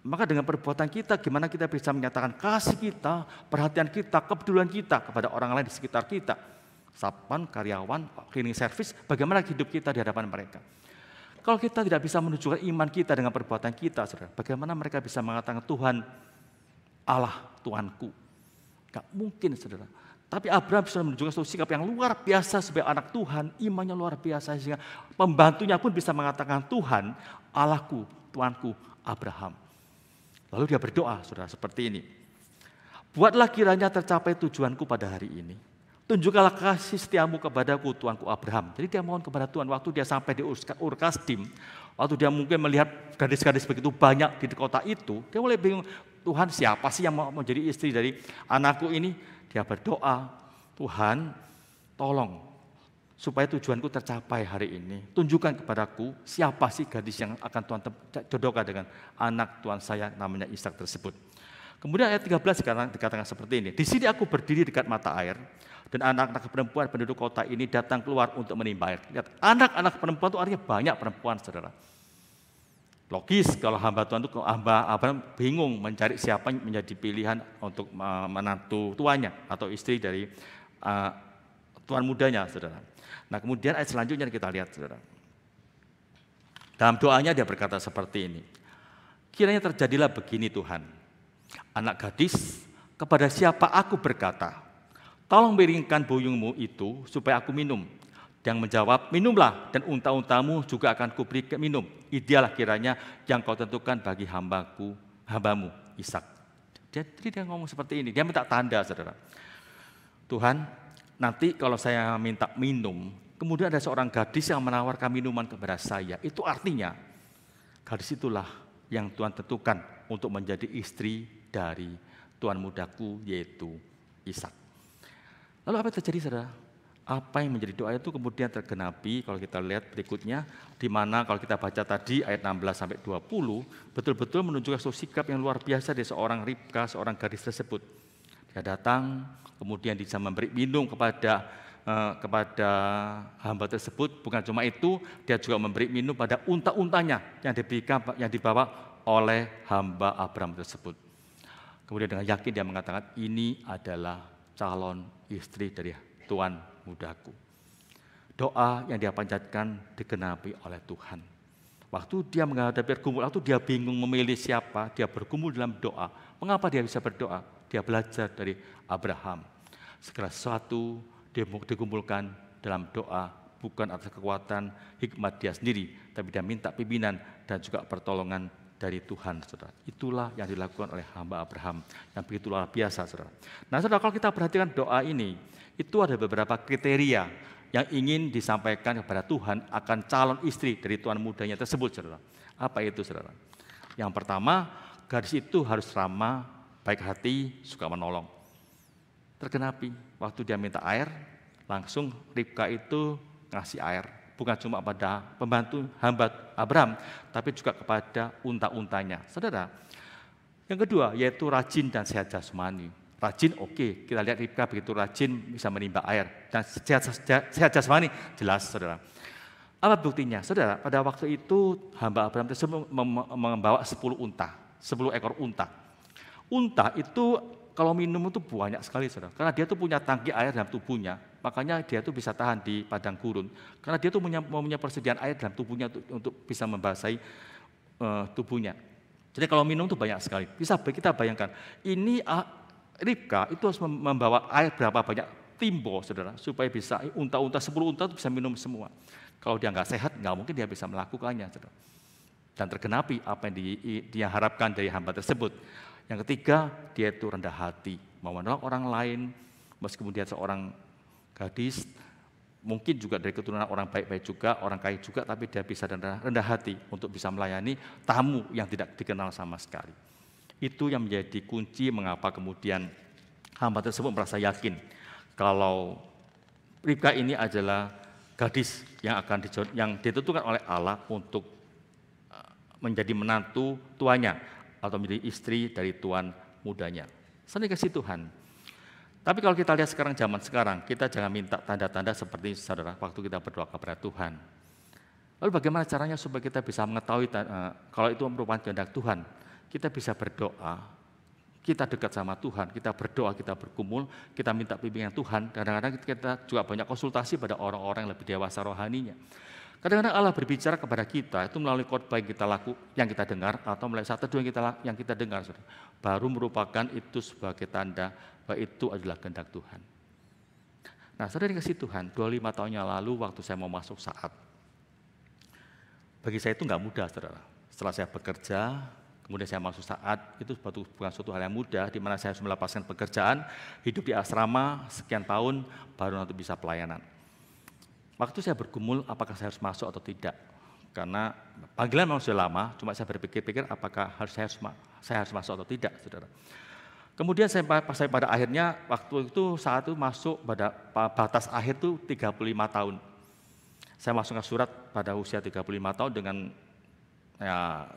Maka dengan perbuatan kita, gimana kita bisa menyatakan kasih kita, perhatian kita, kepedulian kita kepada orang lain di sekitar kita. Satpam, karyawan, cleaning service, bagaimana hidup kita di hadapan mereka. Kalau kita tidak bisa menunjukkan iman kita dengan perbuatan kita, saudara, bagaimana mereka bisa mengatakan Tuhan, Allah, Tuanku. Gak mungkin, saudara. Tapi Abraham bisa menunjukkan suatu sikap yang luar biasa sebagai anak Tuhan, imannya luar biasa, sehingga pembantunya pun bisa mengatakan Tuhan, Allahku, Tuanku, Abraham. Lalu dia berdoa, saudara, seperti ini. Buatlah kiranya tercapai tujuanku pada hari ini. Tunjukkanlah kasih setiamu kepadaku, Tuanku Abraham. Jadi dia mohon kepada Tuhan, waktu dia sampai di Ur Kasdim, waktu dia mungkin melihat gadis-gadis begitu banyak di kota itu, dia mulai bingung, Tuhan siapa sih yang mau menjadi istri dari anakku ini? Dia berdoa, Tuhan tolong supaya tujuanku tercapai hari ini. Tunjukkan kepadaku siapa sih gadis yang akan Tuhan jodohkan dengan anak Tuhan saya namanya Ishak tersebut. Kemudian ayat 13 sekarang dikatakan seperti ini. Di sini aku berdiri dekat mata air dan anak-anak perempuan penduduk kota ini datang keluar untuk menimba air. Lihat, anak-anak perempuan itu artinya banyak perempuan, saudara. Logis kalau hamba Tuhan itu, hamba Abraham bingung mencari siapa yang menjadi pilihan untuk menantu tuannya atau istri dari tuan mudanya, saudara. Nah, kemudian ayat selanjutnya kita lihat, saudara. Dalam doanya dia berkata seperti ini. Kiranya terjadilah begini Tuhan. Anak gadis, kepada siapa aku berkata, tolong miringkan buyungmu itu supaya aku minum. Yang menjawab, minumlah dan unta-untamu juga akan kuberi minum. Idealah kiranya yang kau tentukan bagi hambamu, Ishak. Jadi dia ngomong seperti ini, dia minta tanda, saudara. Tuhan, nanti kalau saya minta minum, kemudian ada seorang gadis yang menawarkan minuman kepada saya. Itu artinya, gadis itulah yang Tuhan tentukan untuk menjadi istri dari tuan mudaku, yaitu Ishak. Lalu apa yang terjadi, saudara? Apa yang menjadi doa itu kemudian tergenapi kalau kita lihat berikutnya, di mana kalau kita baca tadi ayat 16 sampai 20, betul-betul menunjukkan suatu sikap yang luar biasa dari seorang Ribka, seorang gadis tersebut. Dia datang, kemudian dia bisa memberi minum kepada hamba tersebut. Bukan cuma itu, dia juga memberi minum pada unta-untanya yang dibawa oleh hamba Abraham tersebut. Kemudian dengan yakin dia mengatakan, ini adalah calon istri dari Tuan mudaku. Doa yang dia panjatkan digenapi oleh Tuhan. Waktu dia menghadapi pergumulan, waktu dia bingung memilih siapa, dia bergumul dalam doa. Mengapa dia bisa berdoa? Dia belajar dari Abraham. Segala sesuatu dikumpulkan dalam doa, bukan atas kekuatan hikmat dia sendiri, tapi dia minta pimpinan dan juga pertolongan dari Tuhan, saudara. Itulah yang dilakukan oleh hamba Abraham, yang begitu luar biasa, saudara. Nah, saudara, kalau kita perhatikan doa ini, itu ada beberapa kriteria yang ingin disampaikan kepada Tuhan akan calon istri dari tuan mudanya tersebut, saudara. Apa itu, saudara? Yang pertama, gadis itu harus ramah, baik hati, suka menolong. Tergenapi, waktu dia minta air, langsung Ribka itu ngasih air. Bukan cuma pada pembantu hamba Abraham, tapi juga kepada unta-untanya. Saudara, yang kedua yaitu rajin dan sehat jasmani. Rajin, oke, kita lihat Ribka begitu rajin bisa menimba air. Dan sehat jasmani, jelas, saudara. Apa buktinya? Saudara, pada waktu itu hamba Abraham tersebut membawa 10 unta, 10 ekor unta. Unta itu kalau minum itu banyak sekali, saudara. Karena dia tuh punya tangki air dalam tubuhnya, makanya dia tuh bisa tahan di padang gurun. Karena dia tuh punya persediaan air dalam tubuhnya untuk bisa membasahi tubuhnya. Jadi kalau minum tuh banyak sekali. Bisa kita bayangkan, ini Ribka itu harus membawa air berapa banyak timbo, saudara, supaya bisa unta-unta 10 unta itu bisa minum semua. Kalau dia nggak sehat, nggak mungkin dia bisa melakukannya, saudara. Dan tergenapi apa yang dia harapkan dari hamba tersebut. Yang ketiga, dia itu rendah hati, mau menolong orang lain, meskipun dia seorang gadis, mungkin juga dari keturunan orang baik-baik juga, orang kaya juga, tapi dia bisa rendah hati untuk bisa melayani tamu yang tidak dikenal sama sekali. Itu yang menjadi kunci mengapa kemudian hamba tersebut merasa yakin kalau Ribka ini adalah gadis yang ditentukan oleh Allah untuk menjadi menantu tuannya atau menjadi istri dari tuan mudanya. Seni kasih Tuhan. Tapi kalau kita lihat zaman sekarang, kita jangan minta tanda-tanda seperti saudara waktu kita berdoa kepada Tuhan. Lalu bagaimana caranya supaya kita bisa mengetahui kalau itu merupakan kehendak Tuhan? Kita bisa berdoa, kita dekat sama Tuhan, kita berdoa, kita bergumul, kita minta bimbingan Tuhan. Kadang-kadang kita juga banyak konsultasi pada orang-orang yang lebih dewasa rohaninya. Kadang-kadang Allah berbicara kepada kita itu melalui khotbah yang kita dengar atau melalui satu dua yang kita dengar, saudara. Baru merupakan itu sebagai tanda bahwa itu adalah kehendak Tuhan. Nah, saudara dikasih Tuhan, 25 tahun yang lalu waktu saya mau masuk saat, bagi saya itu nggak mudah, saudara. Setelah saya bekerja, kemudian saya masuk saat, itu bukan suatu hal yang mudah, di mana saya harus melepaskan pekerjaan, hidup di asrama sekian tahun, baru nanti bisa pelayanan. Waktu saya bergumul, apakah saya harus masuk atau tidak? Karena panggilan memang sudah lama, cuma saya berpikir-pikir apakah saya harus masuk atau tidak, saudara. Kemudian saya pada akhirnya, waktu itu saat itu masuk pada batas akhir itu 35 tahun. Saya masukkan surat pada usia 35 tahun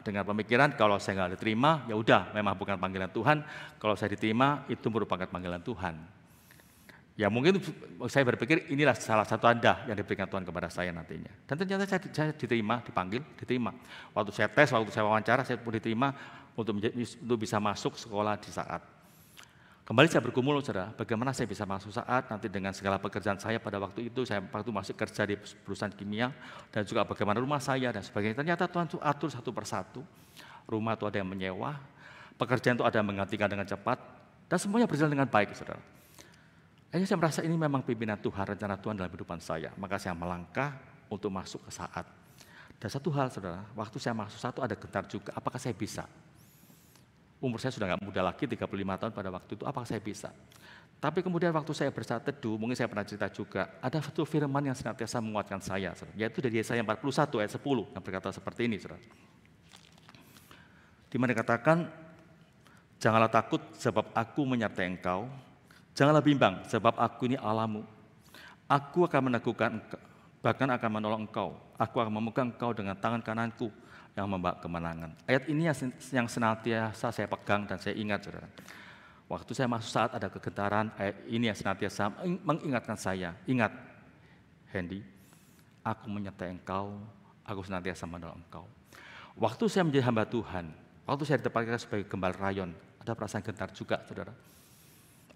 dengan pemikiran kalau saya nggak diterima, ya udah, memang bukan panggilan Tuhan. Kalau saya diterima, itu merupakan panggilan Tuhan. Ya mungkin saya berpikir inilah salah satu tanda yang diberikan Tuhan kepada saya nantinya. Dan ternyata saya diterima, diterima. Waktu saya tes, waktu saya wawancara, saya pun diterima untuk bisa masuk sekolah di saat. Kembali saya bergumul, saudara, bagaimana saya bisa masuk saat nanti dengan segala pekerjaan saya pada waktu itu, saya waktu masih kerja di perusahaan kimia, dan juga bagaimana rumah saya dan sebagainya. Ternyata Tuhan itu atur satu persatu. Rumah itu ada yang menyewa, pekerjaan itu ada yang menggantikan dengan cepat, dan semuanya berjalan dengan baik, saudara. Akhirnya saya merasa ini memang pimpinan Tuhan, rencana Tuhan dalam kehidupan saya. Maka saya melangkah untuk masuk ke saat. Dan satu hal, saudara, waktu saya masuk saat itu ada gentar juga, apakah saya bisa? Umur saya sudah nggak muda lagi, 35 tahun pada waktu itu, apakah saya bisa? Tapi kemudian waktu saya bersaat teduh, mungkin saya pernah cerita juga, ada satu firman yang senantiasa menguatkan saya, saudara, yaitu dari Yesaya 41 ayat 10 yang berkata seperti ini, saudara. Di mana dikatakan, janganlah takut sebab aku menyertai engkau, Janganlah bimbang, sebab aku ini Allahmu. Aku akan meneguhkan engkau, bahkan akan menolong engkau. Aku akan memegang engkau dengan tangan kananku yang membawa kemenangan. Ayat ini yang senantiasa saya pegang dan saya ingat, saudara. Waktu saya masuk saat ada kegentaran, ayat ini yang senantiasa mengingatkan saya. Ingat, Hendy, aku menyertai engkau, aku senantiasa menolong engkau. Waktu saya menjadi hamba Tuhan, waktu saya ditempatkan sebagai gembala rayon, ada perasaan gentar juga, saudara.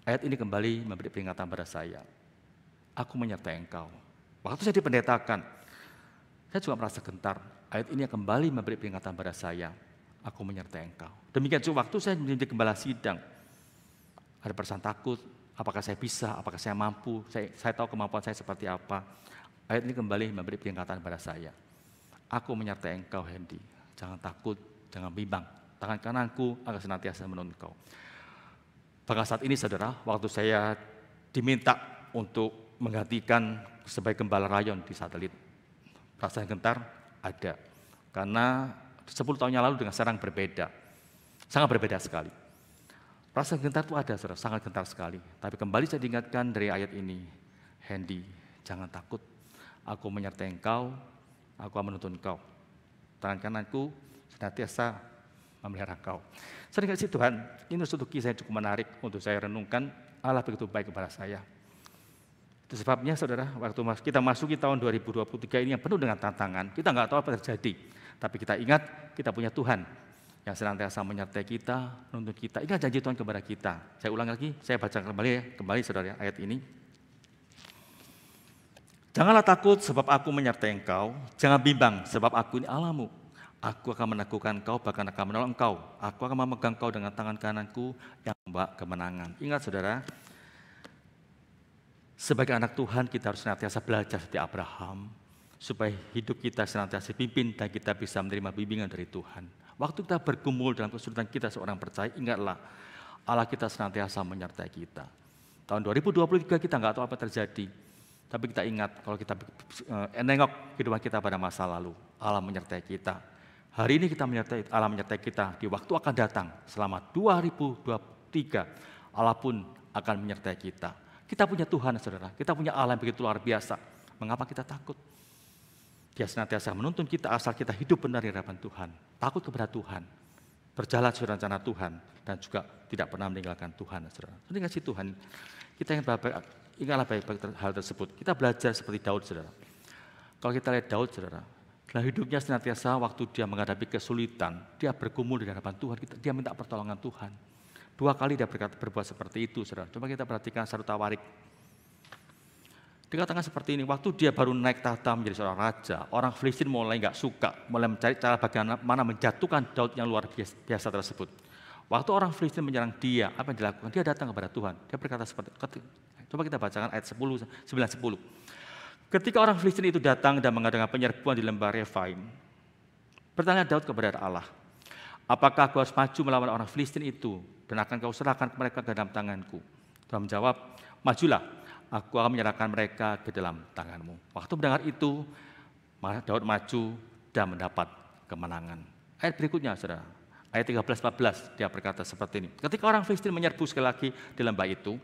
Ayat ini kembali memberi peringatan pada saya. Aku menyertai engkau. Waktu saya dipendetakan, saya juga merasa gentar. Ayat ini kembali memberi peringatan pada saya. Aku menyertai engkau. Demikian juga waktu saya menjadi gembala sidang, ada perasaan takut, apakah saya bisa, apakah saya mampu, saya tahu kemampuan saya seperti apa. Ayat ini kembali memberi peringatan pada saya. Aku menyertai engkau, Hendy. Jangan takut, jangan bimbang. Tangan kananku akan senantiasa menuntun engkau. Bahkan saat ini, saudara, waktu saya diminta untuk menggantikan sebagai gembala rayon di satelit, perasaan gentar ada. Karena 10 tahun yang lalu dengan sekarang berbeda. Sangat berbeda sekali. Perasaan gentar itu ada, saudara, sangat gentar sekali. Tapi kembali saya diingatkan dari ayat ini, Hendy, jangan takut. Aku menyertai engkau, aku akan menuntun engkau. Tangan kananku senantiasa memelihara engkau. Sering kasih Tuhan, ini suatu kisah yang cukup menarik untuk saya renungkan. Allah begitu baik kepada saya. Itu sebabnya, saudara, waktu kita masuki tahun 2023 ini yang penuh dengan tantangan, kita nggak tahu apa terjadi. Tapi kita ingat, kita punya Tuhan yang senantiasa menyertai kita, menuntun kita. Ingat janji Tuhan kepada kita. Saya ulang lagi, saya baca kembali saudara, ayat ini. Janganlah takut sebab aku menyertai engkau, jangan bimbang sebab aku ini Allahmu. Aku akan meneguhkan engkau, bahkan akan menolong engkau. Aku akan memegang engkau dengan tangan kananku yang membawa kemenangan. Ingat, saudara, sebagai anak Tuhan kita harus senantiasa belajar seperti Abraham, supaya hidup kita senantiasa dipimpin dan kita bisa menerima bimbingan dari Tuhan. Waktu kita bergumul dalam kesulitan kita seorang percaya, ingatlah Allah kita senantiasa menyertai kita. Tahun 2023 kita nggak tahu apa terjadi, tapi kita ingat kalau kita nengok kehidupan kita pada masa lalu, Allah menyertai kita. Hari ini Allah menyertai kita, di waktu akan datang selama 2023 Allah pun akan menyertai kita. Kita punya Tuhan, saudara. Kita punya Allah yang begitu luar biasa. Mengapa kita takut? Dia senantiasa menuntun kita asal kita hidup benar di hadapan Tuhan. Takut kepada Tuhan. Berjalan sesuai rencana Tuhan. Dan juga tidak pernah meninggalkan Tuhan, saudara. Ini kasih Tuhan. Kita yang ingatlah baik-baik hal tersebut. Kita belajar seperti Daud, saudara. Kalau kita lihat Daud, saudara, dalam hidupnya senantiasa waktu dia menghadapi kesulitan, dia bergumul di hadapan Tuhan. Dia minta pertolongan Tuhan. 2 kali dia berbuat seperti itu, saudara. Coba kita perhatikan Sarut Tawarik. Dikatakan seperti ini, waktu dia baru naik tahta menjadi seorang raja, orang Filistin mulai nggak suka, mulai mencari cara bagaimana menjatuhkan Daud yang luar biasa tersebut. Waktu orang Filistin menyerang dia, apa yang dilakukan? Dia datang kepada Tuhan. Dia berkata seperti, coba kita bacakan ayat 9-10. Ketika orang Filistin itu datang dan mengadakan penyerbuan di lembah Refaim, bertanya Daud kepada Allah, apakah aku harus maju melawan orang Filistin itu dan akan kau serahkan mereka ke dalam tanganku? Tuhan menjawab, majulah, aku akan menyerahkan mereka ke dalam tanganmu. Waktu mendengar itu, Daud maju dan mendapat kemenangan. Ayat berikutnya, saudara, ayat 13-14, dia berkata seperti ini. Ketika orang Filistin menyerbu sekali lagi di lembah itu,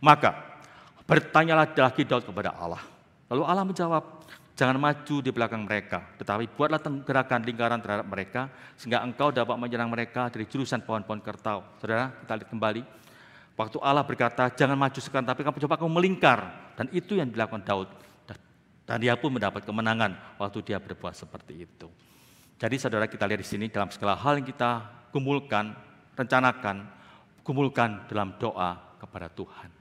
maka bertanyalah lagi Daud kepada Allah. Lalu Allah menjawab, jangan maju di belakang mereka, tetapi buatlah gerakan lingkaran terhadap mereka, sehingga engkau dapat menyerang mereka dari jurusan pohon-pohon kertau. Saudara, kita lihat kembali. Waktu Allah berkata, jangan maju sekarang, tapi kamu melingkar. Dan itu yang dilakukan Daud. Dan dia pun mendapat kemenangan waktu dia berbuat seperti itu. Jadi saudara, kita lihat di sini dalam segala hal yang kita gumulkan, rencanakan, gumulkan dalam doa kepada Tuhan.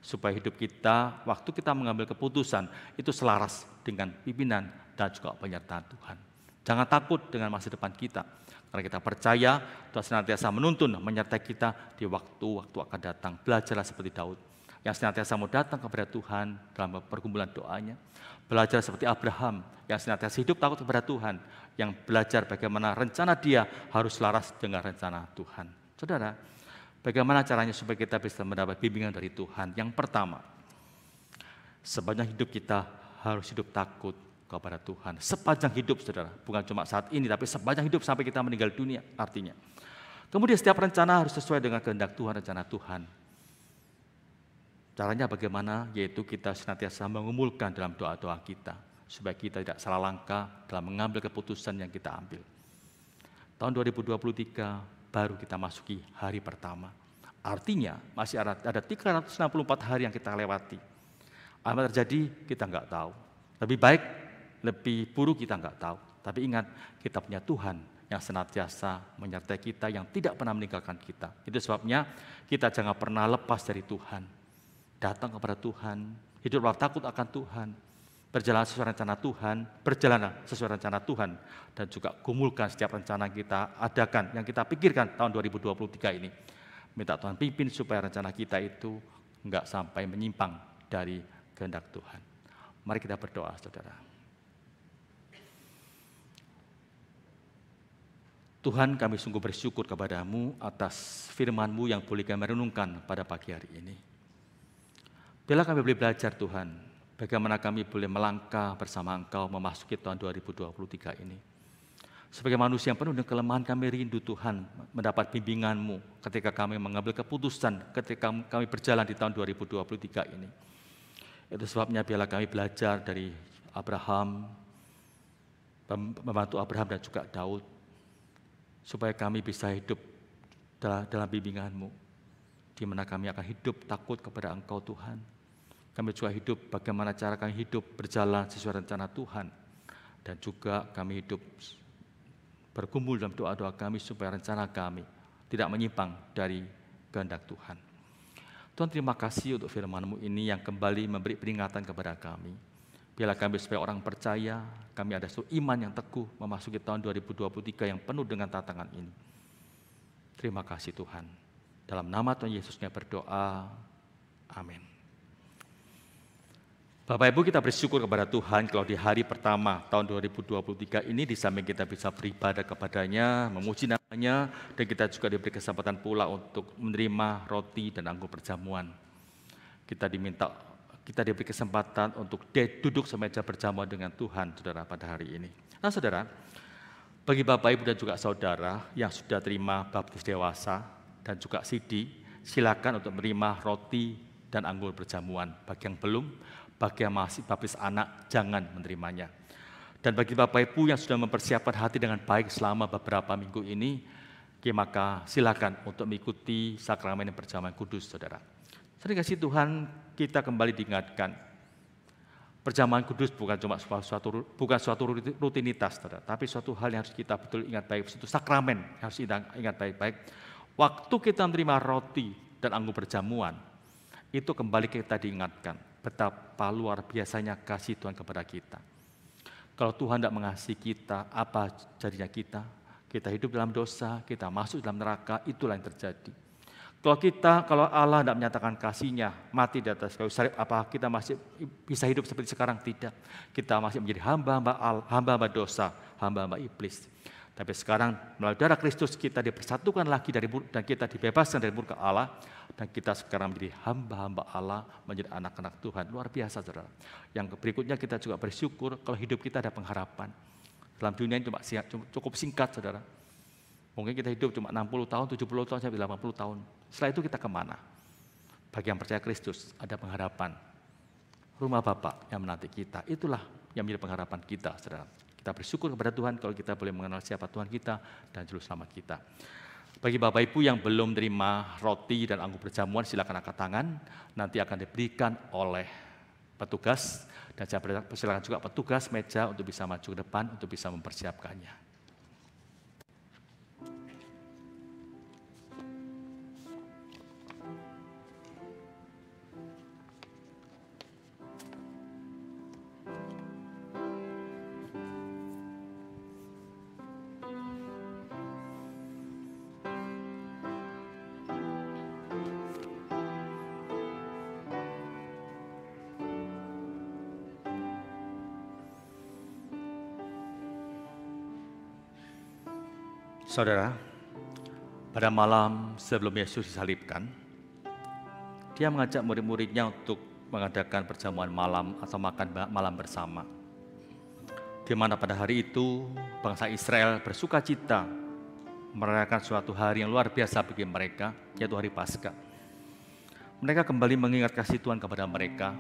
Supaya hidup kita, waktu kita mengambil keputusan, itu selaras dengan pimpinan dan juga penyertaan Tuhan. Jangan takut dengan masa depan kita. Karena kita percaya Tuhan senantiasa menuntun, menyertai kita di waktu-waktu akan datang. Belajarlah seperti Daud, yang senantiasa mau datang kepada Tuhan dalam pergumulan doanya. Belajar seperti Abraham, yang senantiasa hidup takut kepada Tuhan, yang belajar bagaimana rencana dia harus selaras dengan rencana Tuhan. Saudara, bagaimana caranya supaya kita bisa mendapat bimbingan dari Tuhan? Yang pertama, sepanjang hidup kita harus hidup takut kepada Tuhan. Sepanjang hidup, saudara. Bukan cuma saat ini, tapi sepanjang hidup sampai kita meninggal dunia artinya. Kemudian setiap rencana harus sesuai dengan kehendak Tuhan, rencana Tuhan. Caranya bagaimana? Yaitu kita senantiasa mengumpulkan dalam doa-doa kita, supaya kita tidak salah langkah dalam mengambil keputusan yang kita ambil. Tahun 2023 baru kita masuki hari pertama. Artinya masih ada 364 hari yang kita lewati. Apa yang terjadi kita nggak tahu. Lebih baik, lebih buruk kita nggak tahu. Tapi ingat, kita punya Tuhan yang senantiasa menyertai kita, yang tidak pernah meninggalkan kita. Itu sebabnya kita jangan pernah lepas dari Tuhan. Datang kepada Tuhan, hiduplah takut akan Tuhan, berjalan sesuai rencana Tuhan, berjalan sesuai rencana Tuhan, dan juga gumulkan setiap rencana yang kita adakan, yang kita pikirkan tahun 2023 ini. Minta Tuhan pimpin supaya rencana kita itu enggak sampai menyimpang dari kehendak Tuhan. Mari kita berdoa, saudara. Tuhan, kami sungguh bersyukur kepadamu atas firman-Mu yang boleh kami renungkan pada pagi hari ini. Bila kami boleh belajar, Tuhan, bagaimana kami boleh melangkah bersama Engkau memasuki tahun 2023 ini. Sebagai manusia yang penuh dengan kelemahan, kami rindu Tuhan mendapat bimbingan-Mu ketika kami mengambil keputusan, ketika kami berjalan di tahun 2023 ini. Itu sebabnya biarlah kami belajar dari Abraham, membantu Abraham dan juga Daud, supaya kami bisa hidup dalam bimbingan-Mu, di mana kami akan hidup takut kepada Engkau Tuhan. Kami juga hidup bagaimana cara kami hidup berjalan sesuai rencana Tuhan. Dan juga kami hidup berkumpul dalam doa-doa kami supaya rencana kami tidak menyimpang dari kehendak Tuhan. Tuhan, terima kasih untuk firman-Mu ini yang kembali memberi peringatan kepada kami. Biarlah kami sebagai orang percaya, kami ada suatu iman yang teguh memasuki tahun 2023 yang penuh dengan tantangan ini. Terima kasih Tuhan. Dalam nama Tuhan Yesusnya berdoa. Amin. Bapak Ibu, kita bersyukur kepada Tuhan kalau di hari pertama tahun 2023 ini di samping kita bisa beribadah kepadanya, memuji namanya, dan kita juga diberi kesempatan pula untuk menerima roti dan anggur perjamuan. Kita diberi kesempatan untuk duduk semeja berjamuan dengan Tuhan, saudara, pada hari ini. Nah, saudara, bagi Bapak Ibu dan juga saudara yang sudah terima baptis dewasa dan juga sidi, silakan untuk menerima roti dan anggur perjamuan. Bagi yang belum, bagi yang masih baptis anak, jangan menerimanya. Dan bagi Bapak Ibu yang sudah mempersiapkan hati dengan baik selama beberapa minggu ini, maka silakan untuk mengikuti sakramen perjamuan kudus, saudara. Sering kasih Tuhan, kita kembali diingatkan, perjamuan kudus bukan suatu rutinitas, saudara, tapi suatu hal yang harus kita betul ingat baik, suatu sakramen yang harus kita ingat baik-baik. Waktu kita menerima roti dan anggur perjamuan, itu kembali kita diingatkan betapa luar biasanya kasih Tuhan kepada kita. Kalau Tuhan tidak mengasihi kita, apa jadinya kita? Kita hidup dalam dosa, kita masuk dalam neraka, itulah yang terjadi. Kalau Allah tidak menyatakan kasih-Nya, mati di atas kayu salib, apa kita masih bisa hidup seperti sekarang? Tidak. Kita masih menjadi hamba-hamba dosa, hamba-hamba iblis. Tapi sekarang melalui darah Kristus kita dipersatukan lagi dan kita dibebaskan dari murka Allah, dan kita sekarang menjadi hamba-hamba Allah, menjadi anak-anak Tuhan. Luar biasa, saudara. Yang berikutnya kita juga bersyukur kalau hidup kita ada pengharapan. Dalam dunia ini cukup singkat, saudara. Mungkin kita hidup cuma 60 tahun, 70 tahun, sampai 80 tahun. Setelah itu kita kemana? Bagi yang percaya Kristus, ada pengharapan. Rumah Bapa yang menanti kita, itulah yang menjadi pengharapan kita, saudara. Kita bersyukur kepada Tuhan kalau kita boleh mengenal siapa Tuhan kita dan Juru Selamat kita. Bagi Bapak Ibu yang belum terima roti dan anggur perjamuan, silakan angkat tangan. Nanti akan diberikan oleh petugas. Dan saya persilakan juga petugas meja untuk bisa maju ke depan untuk bisa mempersiapkannya. Saudara, pada malam sebelum Yesus disalibkan, Dia mengajak murid-muridnya untuk mengadakan perjamuan malam atau makan malam bersama. Di mana pada hari itu bangsa Israel bersuka cita merayakan suatu hari yang luar biasa bagi mereka, yaitu hari Paskah. Mereka kembali mengingat kasih Tuhan kepada mereka,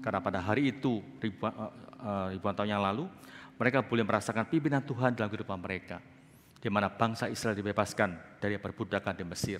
karena pada hari itu, ribuan tahun yang lalu, mereka boleh merasakan pimpinan Tuhan dalam kehidupan mereka, di mana bangsa Israel dibebaskan dari perbudakan di Mesir.